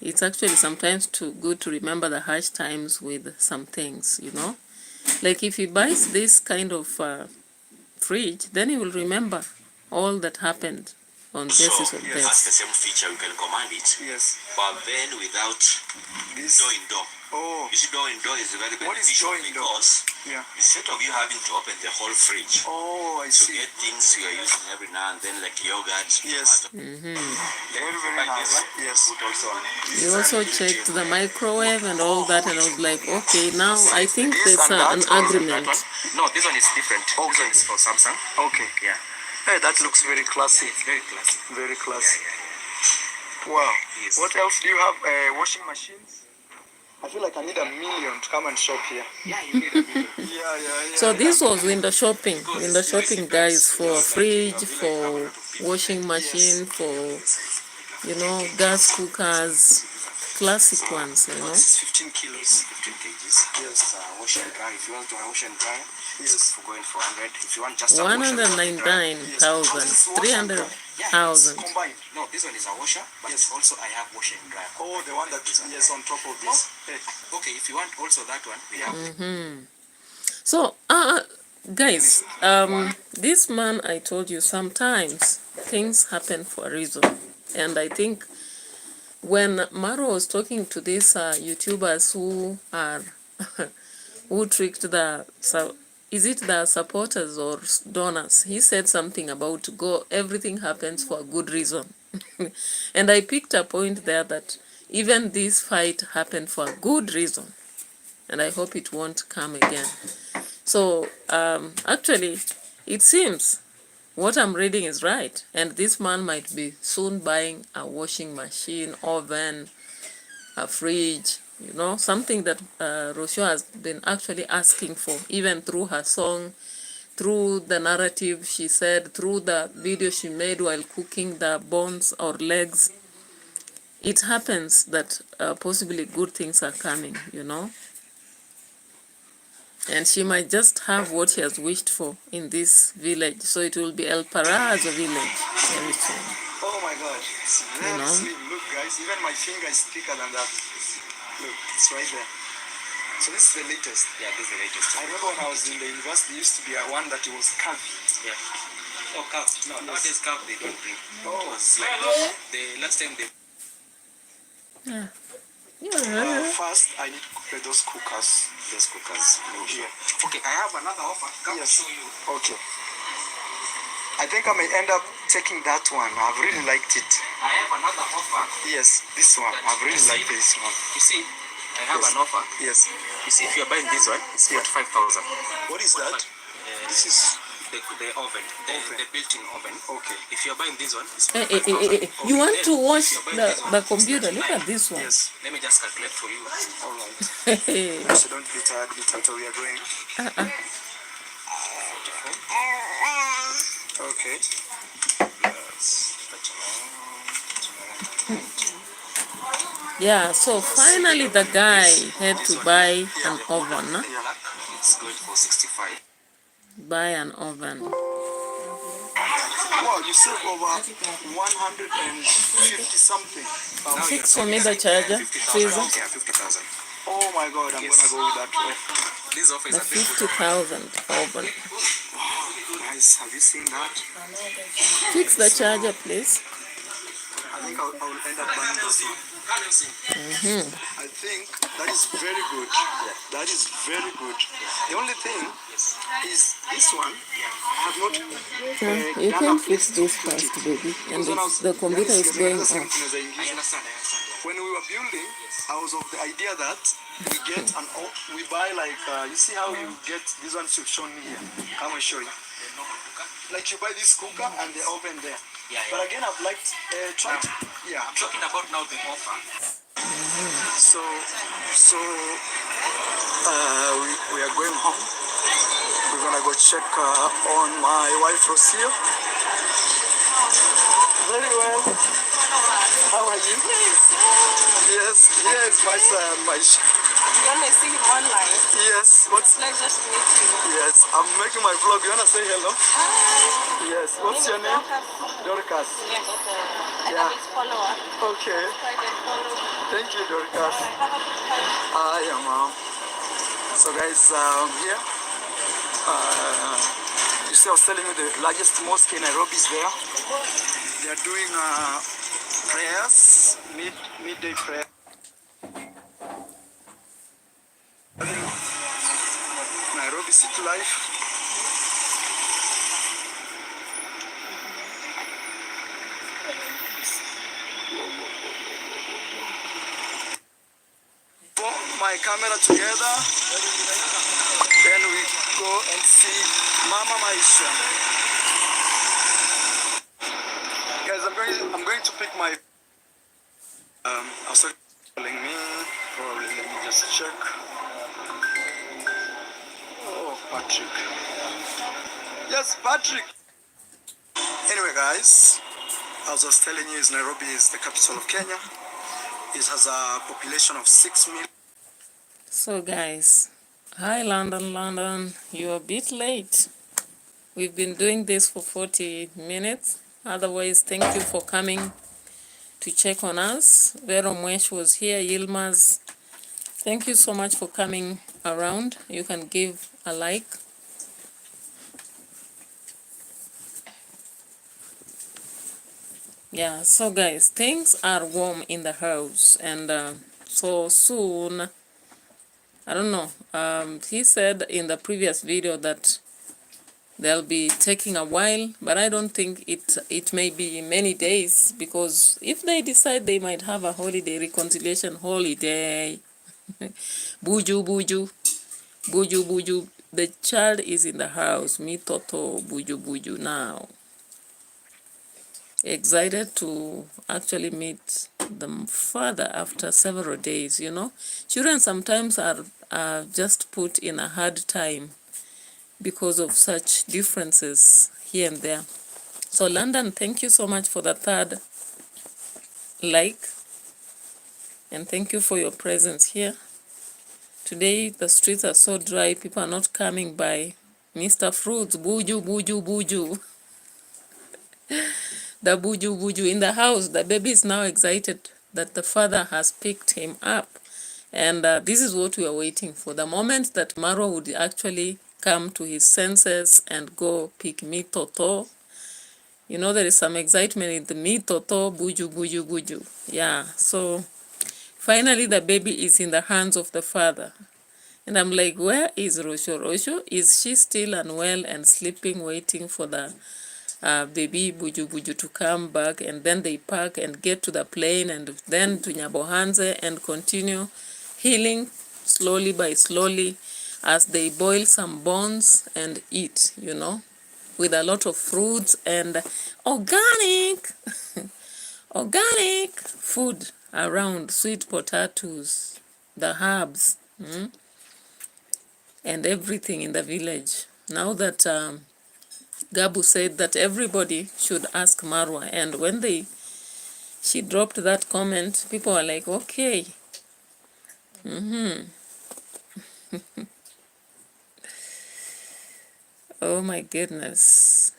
It's actually sometimes good to remember the harsh times with some things, you know. Like if he buys this kind of fridge, then he will remember all that happened on basis of
yes, that's the
this.
same feature, you can command it.
Yes.
But then without
This.
door in door.
Oh.
You see, door in door is very
What is
beneficial
door in door?
because
Yeah.
instead of you having to open the whole fridge
Oh, I
to
see.
get things you are using every now and then, like yogurt,
Yes.
tomato,
Very, very nice. Yes.
put also on it.
We also checked the microwave and all that, and I was like, okay, now I think there's an agreement.
No, this one is different.
Okay.
This one is for Samsung.
Okay.
Yeah.
Hey, that looks very classy.
It's very classy.
Very classy.
Yeah.
Wow.
Yes.
What else do you have? Washing machines? I feel like I need 1 million to come and shop here. Yeah, you need 1 million. Yeah.
So this was window shopping, guys, for fridge, for washing machine, for, you know, gas cookers, classic ones, you know.
15 kilos, 15 kgs. Yes. Wash and dry. If you want to wash and dry, yes, for going for 100. If you want just a wash and dry,
199,000, 300,000.
Combined. No, this one is a washer, but yes, also I have wash and dry. Oh, the one that is on top of this. Okay, if you want also that one, we have.
So, guys, this man, I told you, sometimes things happen for a reason. And I think when Maro was talking to these YouTubers who are, who tricked the, is it the supporters or donors? He said something about everything happens for a good reason. And I picked a point there that even this fight happened for a good reason. And I hope it won't come again. So, actually, it seems what I'm reading is right. And this man might be soon buying a washing machine, oven, a fridge, you know, something that RoCio has been actually asking for, even through her song, through the narrative she said, through the video she made while cooking the bones or legs. It happens that possibly good things are coming, you know. And she might just have what she has wished for in this village. So it will be El Parazo village very soon.
Oh my God, it's very slim. Look guys, even my finger is thicker than that. Look, it's right there. So this is the latest. Yeah, this is the latest. I remember when I was in the university, there used to be one that was carved. Yeah. Oh, carved. No, nowadays carved they don't bring. Oh. It was like the last time they...
Yeah.
First, I need to prepare those cookers. Those cookers. Here. Okay, I have another offer. Come show you. Okay. I think I may end up taking that one. I've really liked it. I have another offer. Yes, this one. I've really liked this one. You see, I have an offer. Yes. You see, if you're buying this one, it's 45,000. What is that? This is the oven, the built-in oven. Okay. If you're buying this one, it's 45,000.
You want to watch the computer? Look at this one.
Yes. Let me just calculate for you. All right. So don't be tired. We are going. Okay.
Yeah, so finally the guy had to buy an oven.
It's going for 65.
Buy an oven.
Wow, you save over 150 something.
Fix for me the charger, please.
50,000. Oh my God, I'm gonna go with that way. This offer is
The 50,000 oven.
Guys, have you seen that?
Fix the charger, please.
I think I will end up buying this one. I think that is very good. That is very good. The only thing is this one. I have not.
You can fix this first, baby. And the computer is going off.
I understand. When we were building, I was of the idea that we get we buy like you see how you get these ones you've shown me here. Come and show you. Like you buy this cooker and the oven there. Yeah. But again, I've liked trying. Yeah, I'm talking about now the offer. So we are going home. We're gonna go check on my wife RoCio. Very well. How are you? Yes, my son,
You want to see him online?
Yes. What's
Pleasure to meet you.
Yes, I'm making my vlog. You wanna say hello?
Hi.
Yes. What's your name? Dorcas.
Yes. And I'm his follower.
Okay.
Follow.
Thank you, Dorcas.
Have a good time.
Hi, Mom. So guys, here, you see I was telling you the largest mosque in Nairobi is there. They are doing prayers, midday prayer. Nairobi City Life. Put my camera together, then we go and see Mama Maisha. Guys, I'm going to pick my I was calling me. Probably, let me just check. Oh, Patrick. Yes, Patrick. Anyway, guys, I was just telling you, Nairobi is the capital of Kenya. It has a population of 6 million.
So guys, hi London, you're a bit late. We've been doing this for 40 minutes. Otherwise, thank you for coming to check on us. Vero Mwesh was here, Yilmaz. Thank you so much for coming around. You can give a like. Yeah, so guys, things are warm in the house, and so soon, I don't know, he said in the previous video that they'll be taking a while, but I don't think it may be many days, because if they decide they might have a holiday, reconciliation holiday, buju, the child is in the house, me toto, buju now. Excited to actually meet the father after several days, you know. Children sometimes are just put in a hard time because of such differences here and there. So London, thank you so much for the third like, and thank you for your presence here. Today the streets are so dry, people are not coming by. Mr. Fruits, buju. The buju in the house. The baby is now excited that the father has picked him up. And this is what we are waiting for. The moment that Marwa would actually come to his senses and go pick me toto. You know, there is some excitement in the me toto, buju. Yeah, so finally the baby is in the hands of the father. And I'm like, where is RoCio? Is she still unwell and sleeping, waiting for the baby buju to come back? And then they pack and get to the plane and then to Nyabohanze and continue healing slowly by slowly as they boil some bones and eat, you know, with a lot of fruits and organic food around, sweet potatoes, the herbs, and everything in the village. Now that Gabu said that everybody should ask Marwa, and when she dropped that comment, people were like, okay. Oh my goodness.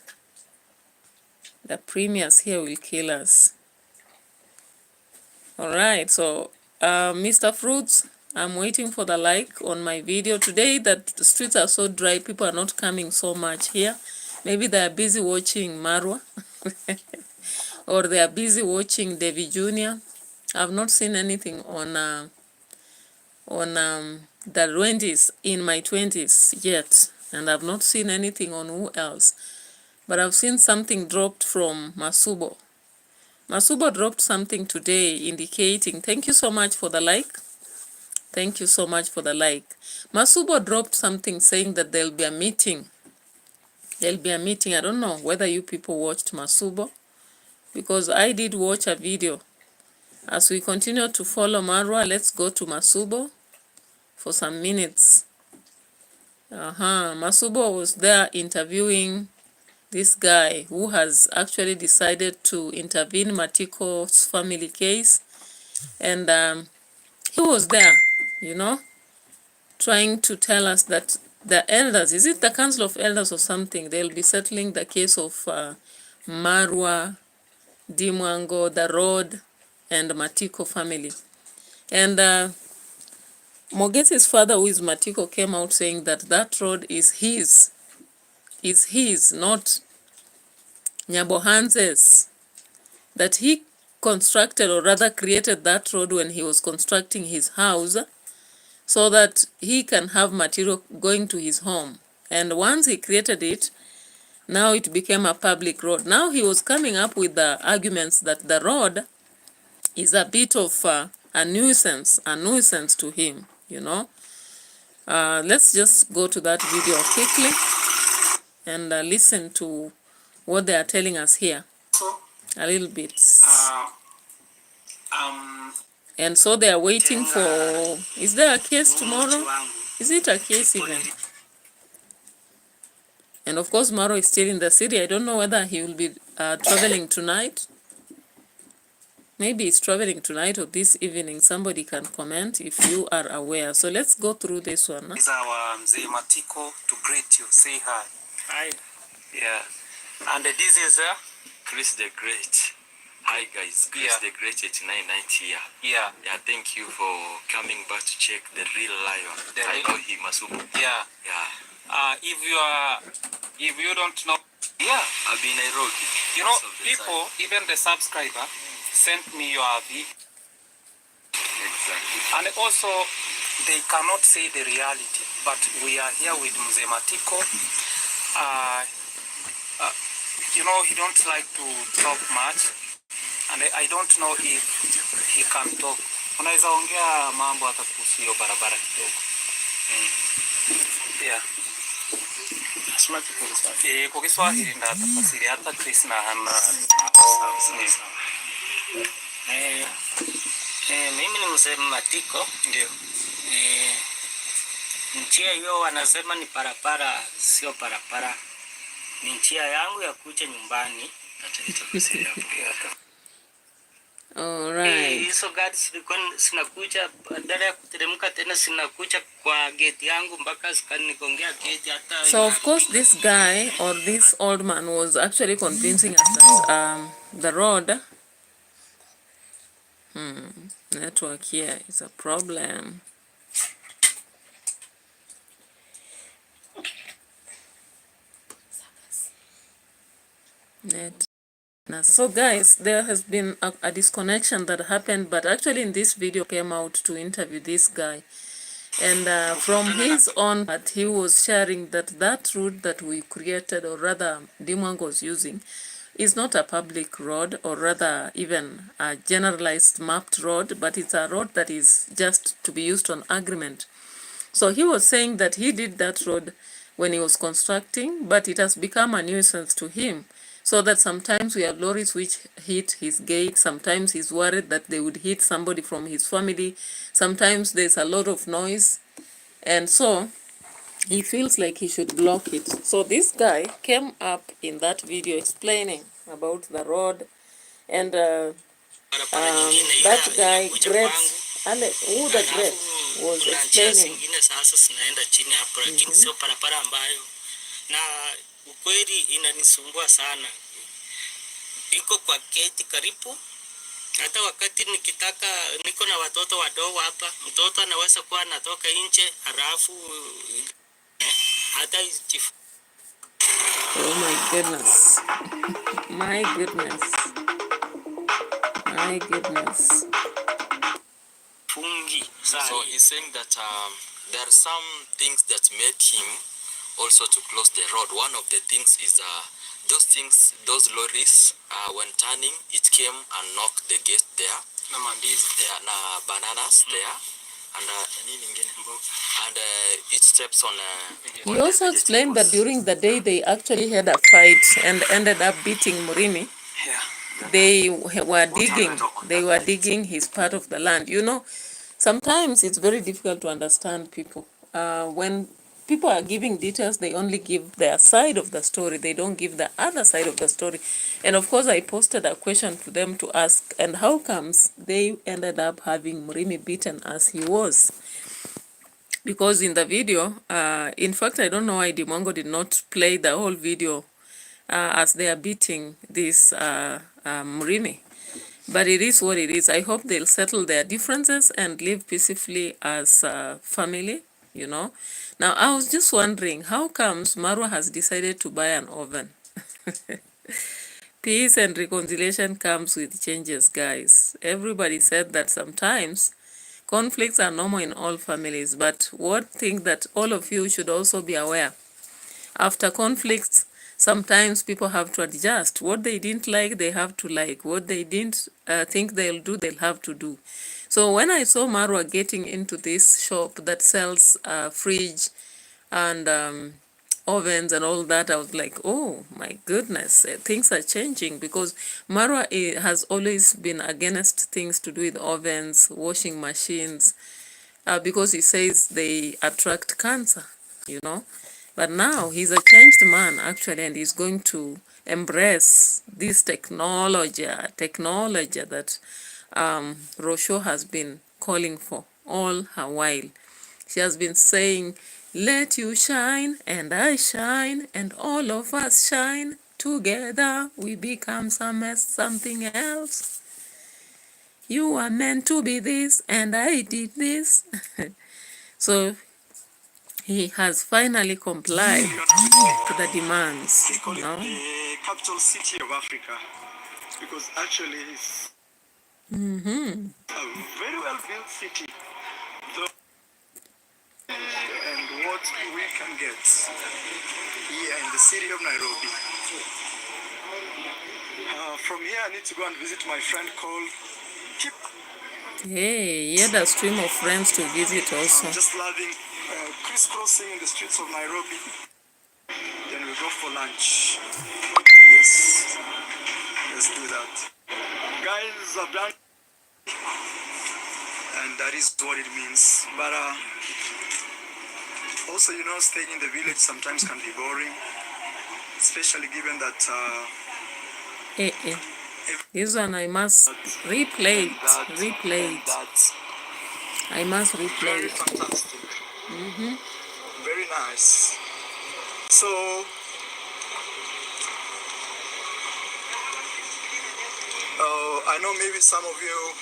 The premiers here will kill us. Alright, so Mr. Fruits, I'm waiting for the like on my video today. That the streets are so dry, people are not coming so much here. Maybe they are busy watching Marwa or they are busy watching Devi Jr. I've not seen anything on the 20s, in my 20s yet, and I've not seen anything on who else. But I've seen something dropped from Masubo. Masubo dropped something today indicating, thank you so much for the like. Thank you so much for the like. Masubo dropped something saying that there'll be a meeting. There'll be a meeting. I don't know whether you people watched Masubo, because I did watch a video. As we continue to follow Marwa, let's go to Masubo for some minutes. Masubo was there interviewing this guy who has actually decided to intervene Matiko's family case. And he was there, you know, trying to tell us that the elders, is it the Council of Elders or something, they'll be settling the case of Marwa, Dimwango, the road, and Matiko family. And Mogesi's father, who is Matiko, came out saying that that road is his, not Nyabohanze's. That he constructed, or rather created, that road when he was constructing his house so that he can have material going to his home. And once he created it, now it became a public road. Now he was coming up with the arguments that the road is a bit of a nuisance to him, you know. Let's just go to that video quickly and listen to what they are telling us here. A little bit. And so they are waiting for, is there a case tomorrow? Is it a case even? And of course, Maro is still in the city. I don't know whether he will be traveling tonight. Maybe he's traveling tonight or this evening. Somebody can comment if you are aware. So let's go through this one.
This is our Mzee Matiko to greet you. Say hi.
Hi.
Yeah. And this is
Chris the Great. Hi guys, Chris the Great 8990 here.
Yeah.
Yeah, thank you for coming back to check the real lion. I know him, Masubu.
Yeah.
Yeah.
If you don't know, yeah,
I've been Nairobi.
you know, people, even the subscriber, sent me your video.
Exactly.
And also, they cannot say the reality, but we are here with Mzee Matiko. You know, he don't like to talk much, and I don't know if he can talk. Unaweza ongea mambo hata kuhusu hiyo barabara kidogo. Yeah. Kwa Kiswahili ndio tafsiri hata Chris na hana.
Mimi ni Mzee Matiko.
Ndio.
Njia hiyo wanasema ni parapara, sio parapara. Ni njia yangu ya kuja nyumbani.
Alright.
Hizo gari sinakuja badala ya kuteremka tena sinakuja kwa gate yangu mpaka zikanikongea gate hata.
So of course this guy or this old man was actually convincing us that the road network here is a problem. So guys, there has been a disconnection that happened, but actually in this video came out to interview this guy, and from his own part he was sharing that route that we created, or rather Dimwang was using, is not a public road, or rather even a generalized mapped road, but it's a road that is just to be used on agreement. So he was saying that he did that road when he was constructing, but it has become a nuisance to him, so that sometimes we have lorries which hit his gate, sometimes he's worried that they would hit somebody from his family, sometimes there's a lot of noise, and so he feels like he should block it. So this guy came up in that video explaining about the road, and that guy, who the Great, was explaining.
Ukweli inanisumbua sana. Iko kwa gate karibu. Hata wakati nikitaka, niko na watoto wadogo hapa, mtoto anaweza kuwa anatoka nje halafu hata chifu.
Oh my goodness. My goodness. My goodness.
Fungi.
So he's saying that there are some things that made him also to close the road. One of the things is those lorries, when turning, it came and knocked the gate there. Bananas there. And it steps on.
He also explained that during the day they actually had a fight and ended up beating Murimi.
Yeah.
They were digging his part of the land. You know, sometimes it's very difficult to understand people. When people are giving details, they only give their side of the story. They don't give the other side of the story. And of course, I posted a question to them to ask, and how comes they ended up having Murimi beaten as he was? Because in the video, in fact, I don't know why Dimongo did not play the whole video as they are beating this Murimi. But it is what it is. I hope they'll settle their differences and live peacefully as a family, you know. Now, I was just wondering, how comes Marwa has decided to buy an oven? Peace and reconciliation comes with changes, guys. Everybody said that sometimes conflicts are normal in all families, but one thing that all of you should also be aware, after conflicts, sometimes people have to adjust. What they didn't like, they have to like. What they didn't think they'll do, they'll have to do. So when I saw Marwa getting into this shop that sells fridge and ovens and all that, I was like, oh my goodness, things are changing, because Marwa has always been against things to do with ovens, washing machines, because he says they attract cancer, you know. But now he's a changed man, actually, and he's going to embrace this technology that RoCio has been calling for all her while. She has been saying, let you shine and I shine and all of us shine. Together we become something else. You are meant to be this and I did this. So he has finally complied to the demands.
They call it the capital city of Africa, because actually it's a very well built city. And what we can get here in the city of Nairobi. From here, I need to go and visit my friend called Kip.
Hey, he had a stream of friends to visit also.
I'm just loving crisscrossing in the streets of Nairobi. Then we go for lunch. Yes, let's do that. Guys, I've done, and that is what it means. But also, you know, staying in the village sometimes can be boring, especially given that
this one I must replay it. I must replay
very
it.
fantastic. Very nice. So I know maybe some of you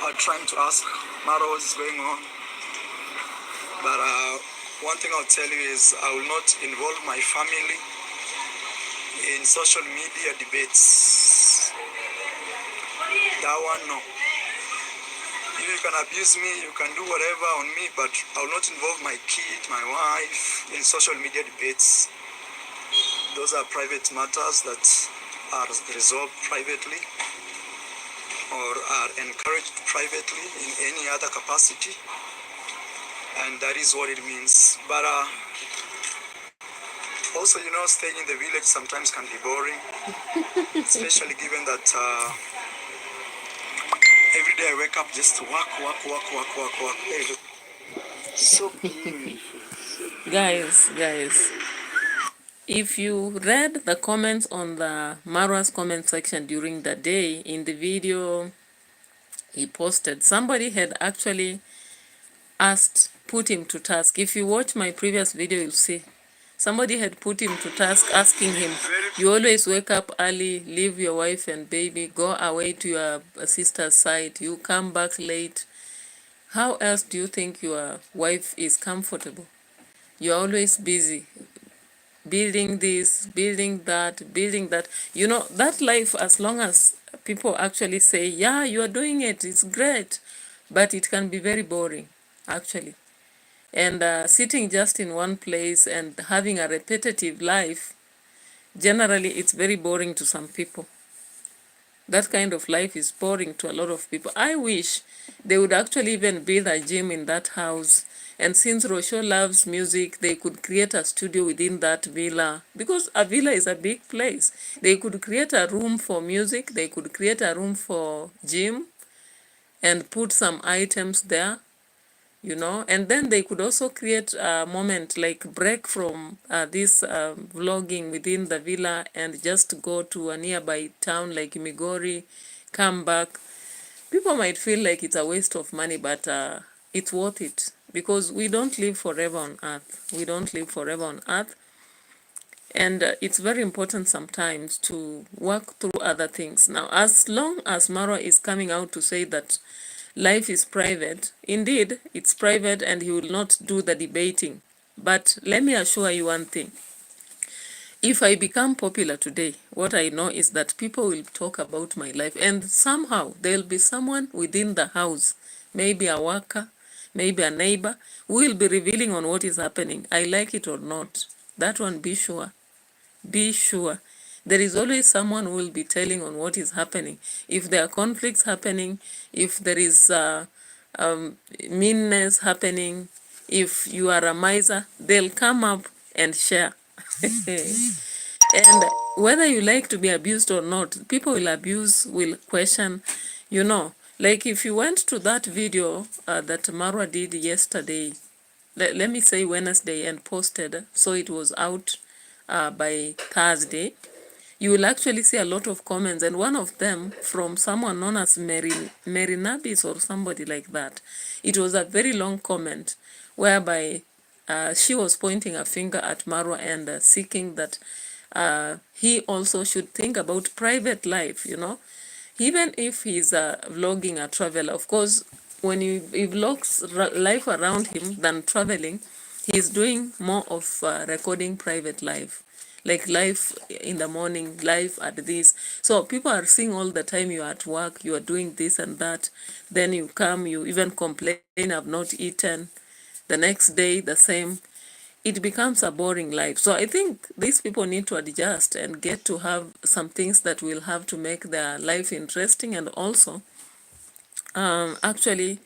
are trying to ask Mara what is going on, but one thing I'll tell you is I will not involve my family in social media debates. That one, no. You can abuse me, you can do whatever on me, but I will not involve my kid, my wife in social media debates. Those are private matters that are resolved privately or are encouraged privately in any other capacity, and that is what it means. But also, you know, staying in the village sometimes can be boring, especially given that every day I wake up just to work. Hey, look. So beautiful.
Guys, if you read the comments on the Marwa's comment section during the day, in the video he posted, somebody had actually put him to task. If you watch my previous video, you'll see somebody had put him to task, asking him, you always wake up early, leave your wife and baby, go away to your sister's side, you come back late. How else do you think your wife is comfortable? You're always busy building this, building that. You know, that life, as long as people actually say, yeah, you are doing it, it's great, but it can be very boring, actually. And sitting just in one place and having a repetitive life, generally it's very boring to some people. That kind of life is boring to a lot of people. I wish they would actually even build a gym in that house. And since RoCio loves music, they could create a studio within that villa. Because a villa is a big place. They could create a room for music. They could create a room for gym and put some items there, you know. And then they could also create a moment, like break from this vlogging within the villa and just go to a nearby town like Migori, come back. People might feel like it's a waste of money, but it's worth it, because we don't live forever on earth. And it's very important sometimes to work through other things. Now, as long as Marwa is coming out to say that life is private, indeed, it's private, and he will not do the debating. But let me assure you one thing. If I become popular today, what I know is that people will talk about my life, and somehow there'll be someone within the house, maybe a worker, maybe a neighbor, who will be revealing on what is happening. I like it or not. That one, be sure. Be sure. There is always someone who will be telling on what is happening. If there are conflicts happening, if there is meanness happening, if you are a miser, they'll come up and share. And whether you like to be abused or not, people will abuse, will question, you know. Like if you went to that video that Marwa did yesterday, let me say Wednesday, and posted, so it was out by Thursday, you will actually see a lot of comments, and one of them from someone known as Mary Nabis or somebody like that. It was a very long comment whereby she was pointing a finger at Marwa and seeking that he also should think about private life, you know. Even if he's vlogging a traveler, of course, when he vlogs life around him than traveling, he's doing more of recording private life, like life in the morning, life at this. So people are seeing all the time you are at work, you are doing this and that. Then you come, you even complain, I've not eaten. The next day, the same. It becomes a boring life. So I think these people need to adjust and get to have some things that will have to make their life interesting, and also actually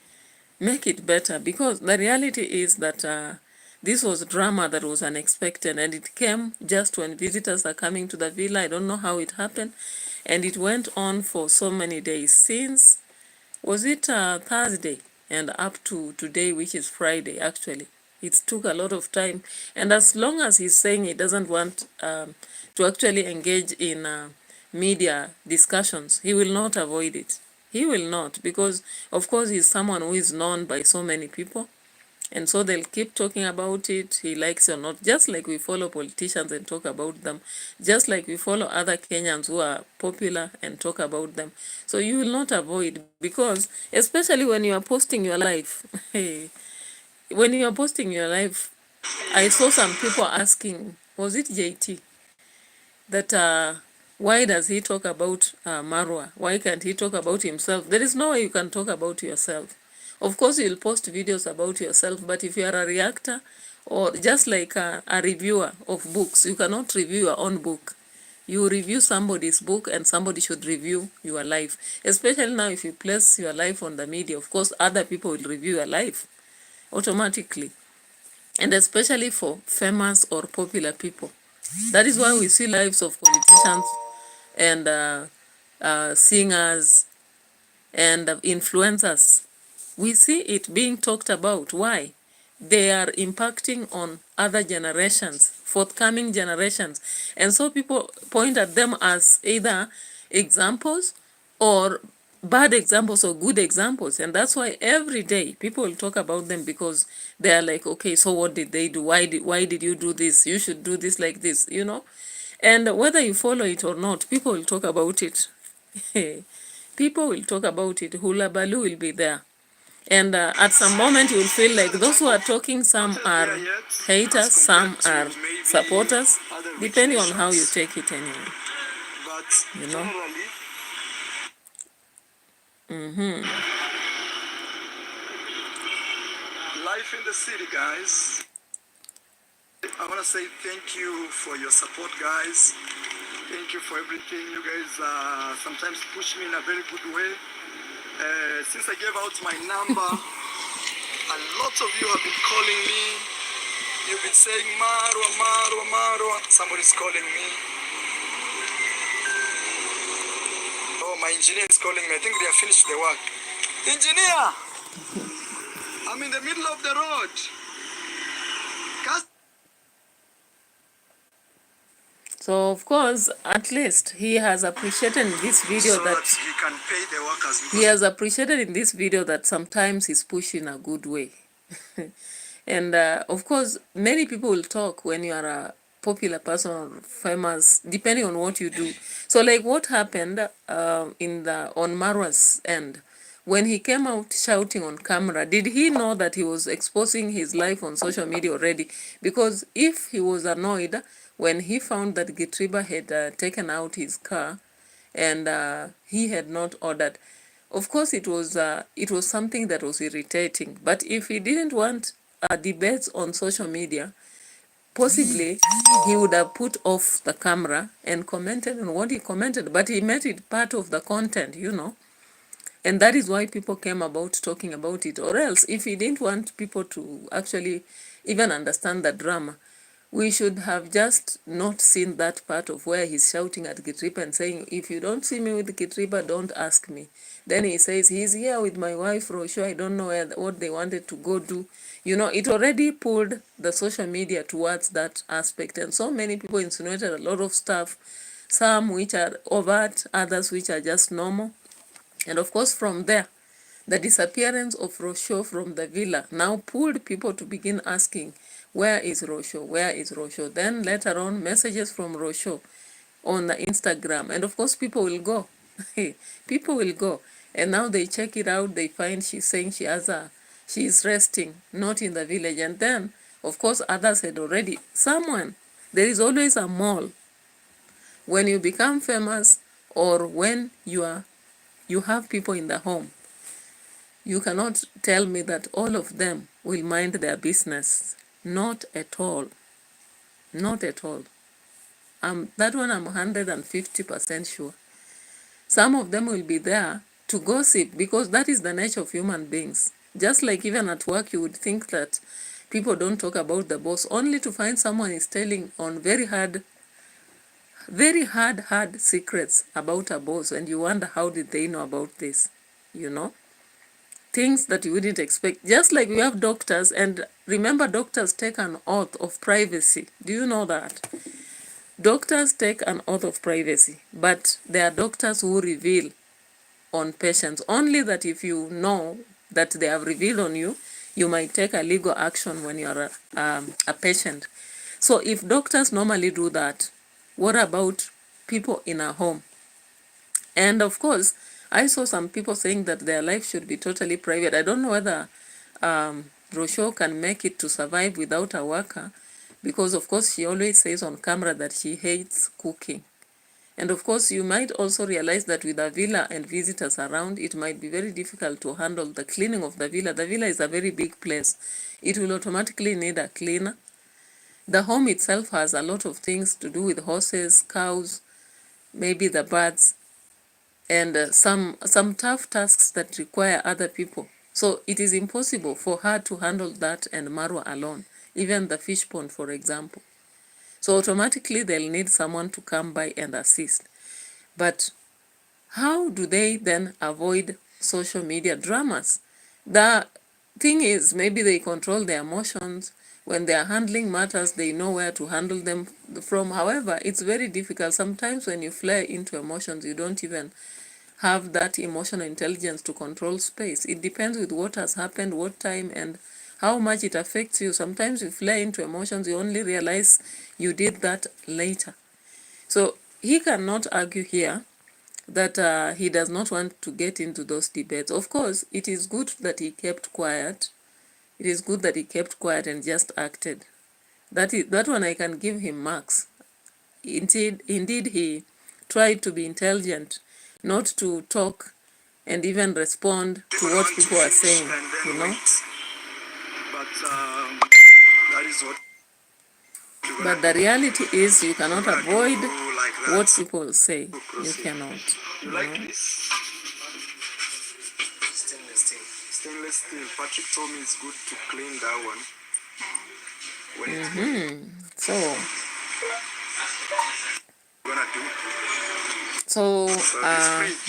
make it better, because the reality is that this was drama that was unexpected, and it came just when visitors are coming to the villa. I don't know how it happened, and it went on for so many days since, was it Thursday and up to today, which is Friday actually. It took a lot of time, and as long as he's saying he doesn't want to actually engage in media discussions, he will not avoid it. He will not, because of course he's someone who is known by so many people, and so they'll keep talking about it, he likes or not, just like we follow politicians and talk about them, just like we follow other Kenyans who are popular and talk about them. So you will not avoid, because especially when you are posting your life, when you are posting your life, I saw some people asking, was it JT, that why does he talk about Marwa? Why can't he talk about himself? There is no way you can talk about yourself. Of course, you'll post videos about yourself, but if you are a reactor or just like a reviewer of books, you cannot review your own book. You review somebody's book, and somebody should review your life. Especially now, if you place your life on the media, of course, other people will review your life automatically. And especially for famous or popular people. That is why we see lives of politicians and singers and influencers. We see it being talked about. Why? They are impacting on other generations, forthcoming generations. And so people point at them as either examples or bad examples or good examples. And that's why every day people will talk about them, because they are like, okay, so what did they do? Why did you do this? You should do this like this, you know? And whether you follow it or not, people will talk about it. People will talk about it. Hula Baloo will be there. And at some moment you will feel like those who are talking, some are haters, some are supporters, depending on how you take it anyway. You know?
Life in the city, guys. I want to say thank you for your support, guys. Thank you for everything. You guys sometimes push me in a very good way. Since I gave out my number, a lot of you have been calling me. You've been saying, Marwa, Marwa, Marwa. Somebody's calling me. Oh, my engineer is calling me. I think they have finished the work. Engineer! I'm in the middle of the road.
So of course, at least he has appreciated in this video
so
that
he can pay the workers.
He has appreciated in this video that sometimes he's pushed in a good way. And of course, many people will talk when you are a popular person or famous, depending on what you do. So like what happened on Marwa's end, when he came out shouting on camera, did he know that he was exposing his life on social media already? Because if he was annoyed when he found that Gitriba had taken out his car and he had not ordered, of course it was something that was irritating. But if he didn't want debates on social media, possibly he would have put off the camera and commented on what he commented, but he made it part of the content, you know. And that is why people came about talking about it. Or else, if he didn't want people to actually even understand the drama, we should have just not seen that part of where he's shouting at Gitripa and saying, if you don't see me with Gitripa, don't ask me. Then he says, he's here with my wife, RoCio, I don't know what they wanted to go do. You know, it already pulled the social media towards that aspect. And so many people insinuated a lot of stuff, some which are overt, others which are just normal. And of course, from there, the disappearance of RoCio from the villa now pulled people to begin asking, where is RoCio? Where is RoCio? Then later on, messages from RoCio on the Instagram. And of course, people will go. People will go. And now they check it out. They find she's saying she is resting, not in the village. And then, of course, others had already, there is always a mall. When you become famous or when you have people in the home, you cannot tell me that all of them will mind their business. Not at all. Not at all. That one I'm 150% sure. Some of them will be there to gossip because that is the nature of human beings. Just like even at work, you would think that people don't talk about the boss, only to find someone is telling on very hard secrets about a boss, and you wonder how did they know about this, you know? Things that you wouldn't expect. Just like we have doctors, and remember, doctors take an oath of privacy. Do you know that? Doctors take an oath of privacy, but there are doctors who reveal on patients. Only that if you know that they have revealed on you, you might take a legal action when you are a patient. So if doctors normally do that, what about people in a home? And of course, I saw some people saying that their life should be totally private. I don't know whether RoCio can make it to survive without a worker, because of course she always says on camera that she hates cooking. And of course, you might also realize that with a villa and visitors around, it might be very difficult to handle the cleaning of the villa. The villa is a very big place. It will automatically need a cleaner. The home itself has a lot of things to do with horses, cows, maybe the birds, and some tough tasks that require other people. So it is impossible for her to handle that and Marwa alone, even the fish pond, for example. So automatically they'll need someone to come by and assist. But how do they then avoid social media dramas? The thing is, maybe they control their emotions. When they are handling matters, they know where to handle them from. However, it's very difficult. Sometimes when you flare into emotions, you don't even have that emotional intelligence to control space. It depends with what has happened, what time, and how much it affects you. Sometimes you flare into emotions, you only realize you did that later. So he cannot argue here that he does not want to get into those debates. Of course, it is good that he kept quiet. It is good that he kept quiet and just acted. That one I can give him marks. Indeed, he tried to be intelligent, not to talk and even respond to what people are saying, you know.
That is what.
But the reality is you cannot avoid what people say. You cannot.
You like this? Stainless steel. Stainless steel. Patrick told me it's good to clean that one.
So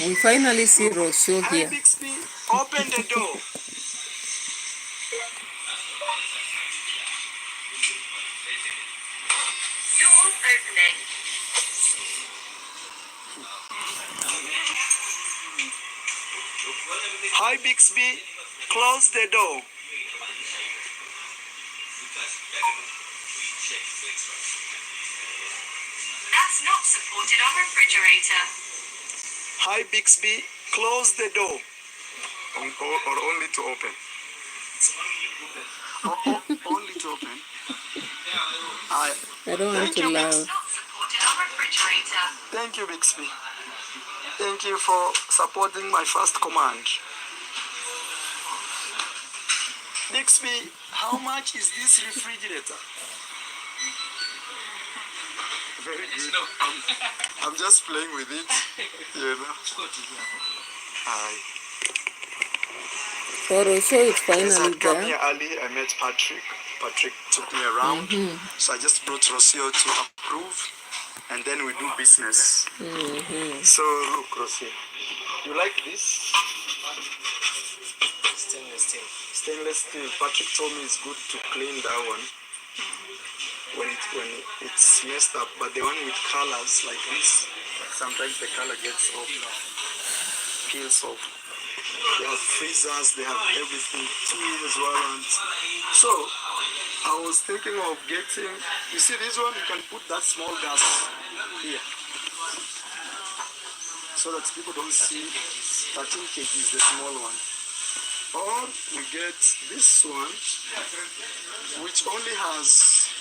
we finally see RoCio here.
Open the door.
Door opening.
Hi Bixby, close the door.
That's not supported on refrigerator.
Hi Bixby, close the door. Or only to open. Only to open.
I don't want to laugh.
Not supported on refrigerator.
Thank you, Bixby. Thank you for supporting my first command. Bixby, how much is this refrigerator? Very good. I'm just playing with it, you know. Hi.
For RoCio, it's
Yes,
finally
I'd come
there.
here early. I met Patrick. Patrick took me around. So I just brought RoCio to approve. And then we do business. So look, RoCio. You like this?
Stainless steel.
Stainless steel. Patrick told me it's good to clean that one when it's messed up. But the one with colors like this, sometimes the color gets off, peels off. They have freezers, they have everything, 2 years warranty. So I was thinking of getting, you see this one, you can put that small gas here. So that people don't see 13 kg, the small one. Or we get this one, which only has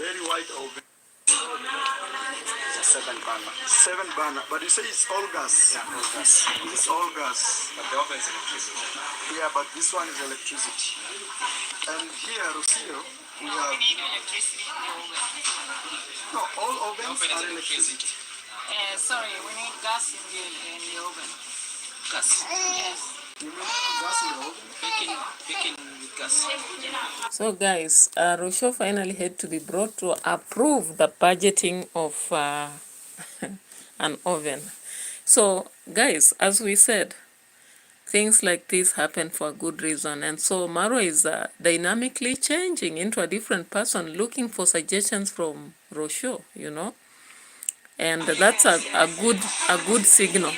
very wide oven.
It's a 7 burner.
7 burner, but you say it's all gas.
Yeah, all gas.
It's all gas.
But the oven is electricity.
Yeah, but this one is electricity. And here, RoCio, we have.
We need electricity in the oven.
No, all ovens
Oven is
are electricity.
Sorry, we need gas in the oven.
Gas.
Yes.
You mean gas in the oven?
Baking with gas.
So guys, RoCio finally had to be brought to approve the budgeting of an oven. So guys, as we said, things like this happen for a good reason. And so Maro is dynamically changing into a different person, looking for suggestions from RoCio, you know. And that's a good signal,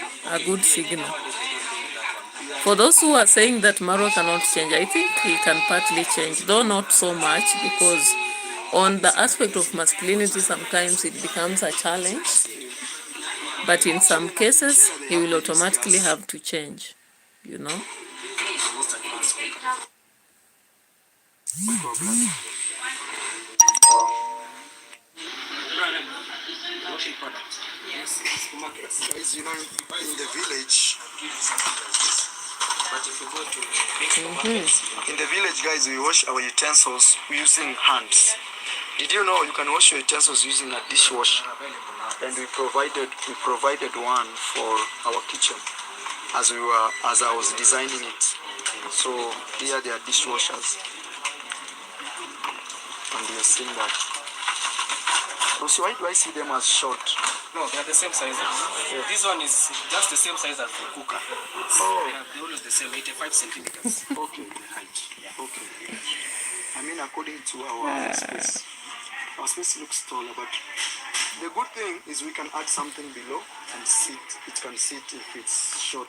For those who are saying that Maro cannot change, I think he can partly change, though not so much, because on the aspect of masculinity, sometimes it becomes a challenge. But in some cases, he will automatically have to change, you know.
Guys, you know, in the village,
But if you go to big supermarkets,
in the village, guys, we wash our utensils using hands. Did you know you can wash your utensils using a dishwasher? And we provided one for our kitchen as I was designing it. So here they are dishwashers, and you're seeing that. So why do I see them as short?
no, they are the same size. This one is just the same size as the cooker. They're always the same, 85 centimeters.
Okay. Okay. I mean, according to our space looks taller, but the good thing is we can add something below and sit. It can sit if it's short.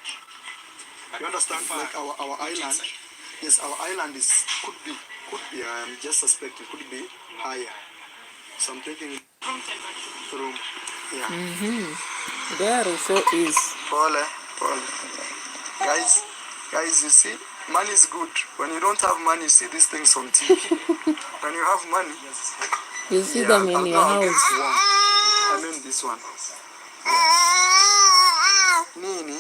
You understand? Like our island. Yes, our island could be. I'm just suspecting could be higher. So I'm thinking room. Yeah.
There RoCio is.
Pole. Guys, you see, money is good. When you don't have money, you see these things on TV. When you have money,
You see them in your
I'll get
house.
one. I mean this one. Nini,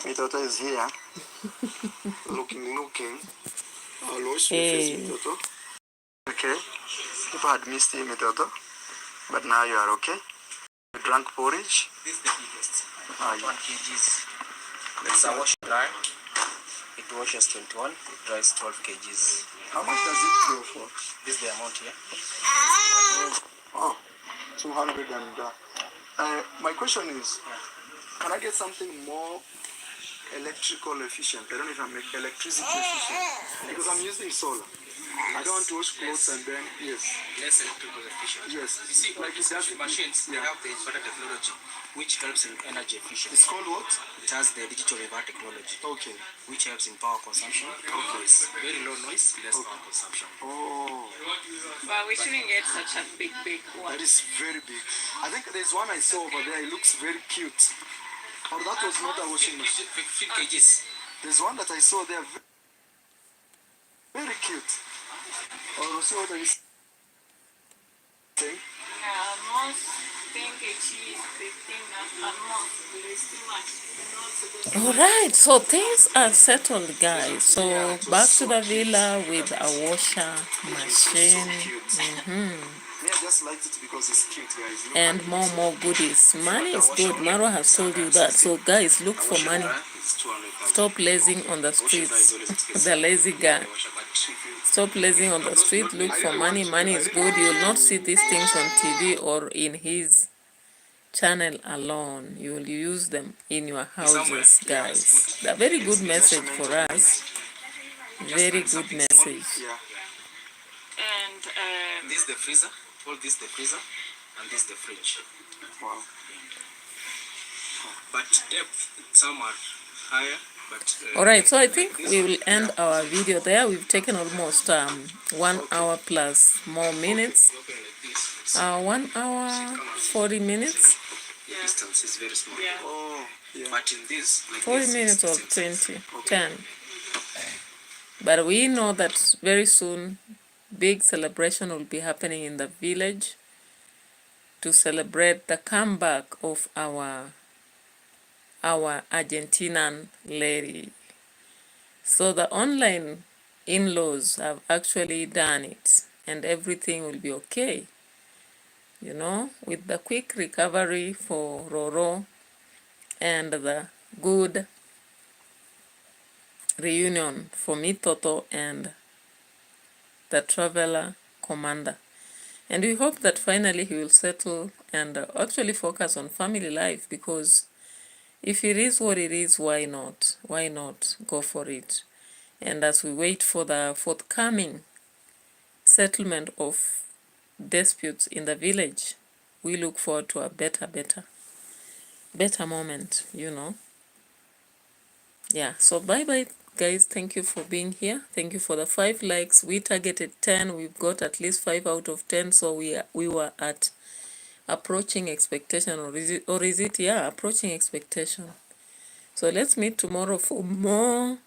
Mitoto is here. looking. I'll wash your face, Mitoto. Okay. People had missed you, Mitoto. But now you are okay. You drank porridge.
This is the biggest.
Ah,
1 kgs. It's a wash and dry. It washes 21. It dries 12 kgs.
How much does it go for?
This is the amount here.
Oh, 200 and my question is, can I get something more electrical efficient? I don't know if I make electricity efficient because I'm using solar. I don't want to wash clothes and then
Less electrical efficient.
Yes.
You see,
Like
these
it does-
machines, they
yeah.
have the inverter technology, which helps in energy efficiency.
It's called what?
It has the digital reverse technology,
Okay.
which helps in power consumption. It's very low noise, less power consumption.
Oh,
But we shouldn't get such a big one.
that is very big. I think there's one I saw over there. It looks very cute. Or that was not a washing machine.
15 kgs.
There's one that I saw there. Very cute. Or see what are you saying?
Most think it is 15 at most, but it's too much. Not supposed to.
All right, so things are settled, guys. So back to the villa with a washer machine.
Me, I just liked it because it's cute, guys. Look
and
at
more
it.
goodies. Money
But I
is
wash
good.
it,
Marwa has told you that. So guys, look
I
for
wash it
money.
dry, it's 200,000.
Stop lazing on the
I wash it dry, it's
streets.
always expensive.
The lazy guy.
I wash it, but if you-
Stop lazing on the street. Look for money. Money is good. You will not see these things on TV or in his channel alone. You will use them in your houses, guys. A very good message for us. Very good message.
Yeah.
And
This is the freezer. All this the freezer, and this the fridge.
Wow.
But depth, some are higher. But
Alright, so I think we will end our video there. We've taken almost 1 hour plus more minutes.
open like this.
1 hour 40 minutes.
The distance is very small.
yeah.
Oh, yeah.
But in this, like
40
this,
minutes or
it's
20, 10. But we know that very soon big celebration will be happening in the village to celebrate the comeback of our Argentinian lady. So the online in-laws have actually done it and everything will be okay. You know, with the quick recovery for Roro and the good reunion for Mitoto and the traveler commander. And we hope that finally he will settle and actually focus on family life, because if it is what it is, why not? Why not go for it? And as we wait for the forthcoming settlement of disputes in the village, we look forward to a better moment, you know. Yeah, so bye guys. Thank you for being here. Thank you for the 5 likes. We targeted 10. We've got at least 5 out of 10, so we were at approaching expectation, or is it yeah, approaching expectation. So let's meet tomorrow for more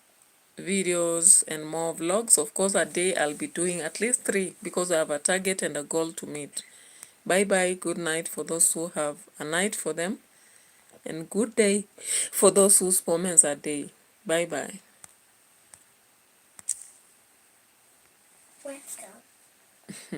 videos and more vlogs. Of course, a day I'll be doing at least 3, because I have a target and a goal to meet. Bye bye. Good night for those who have a night for them, and good day for those whose moments are day. Bye bye.
Let's go.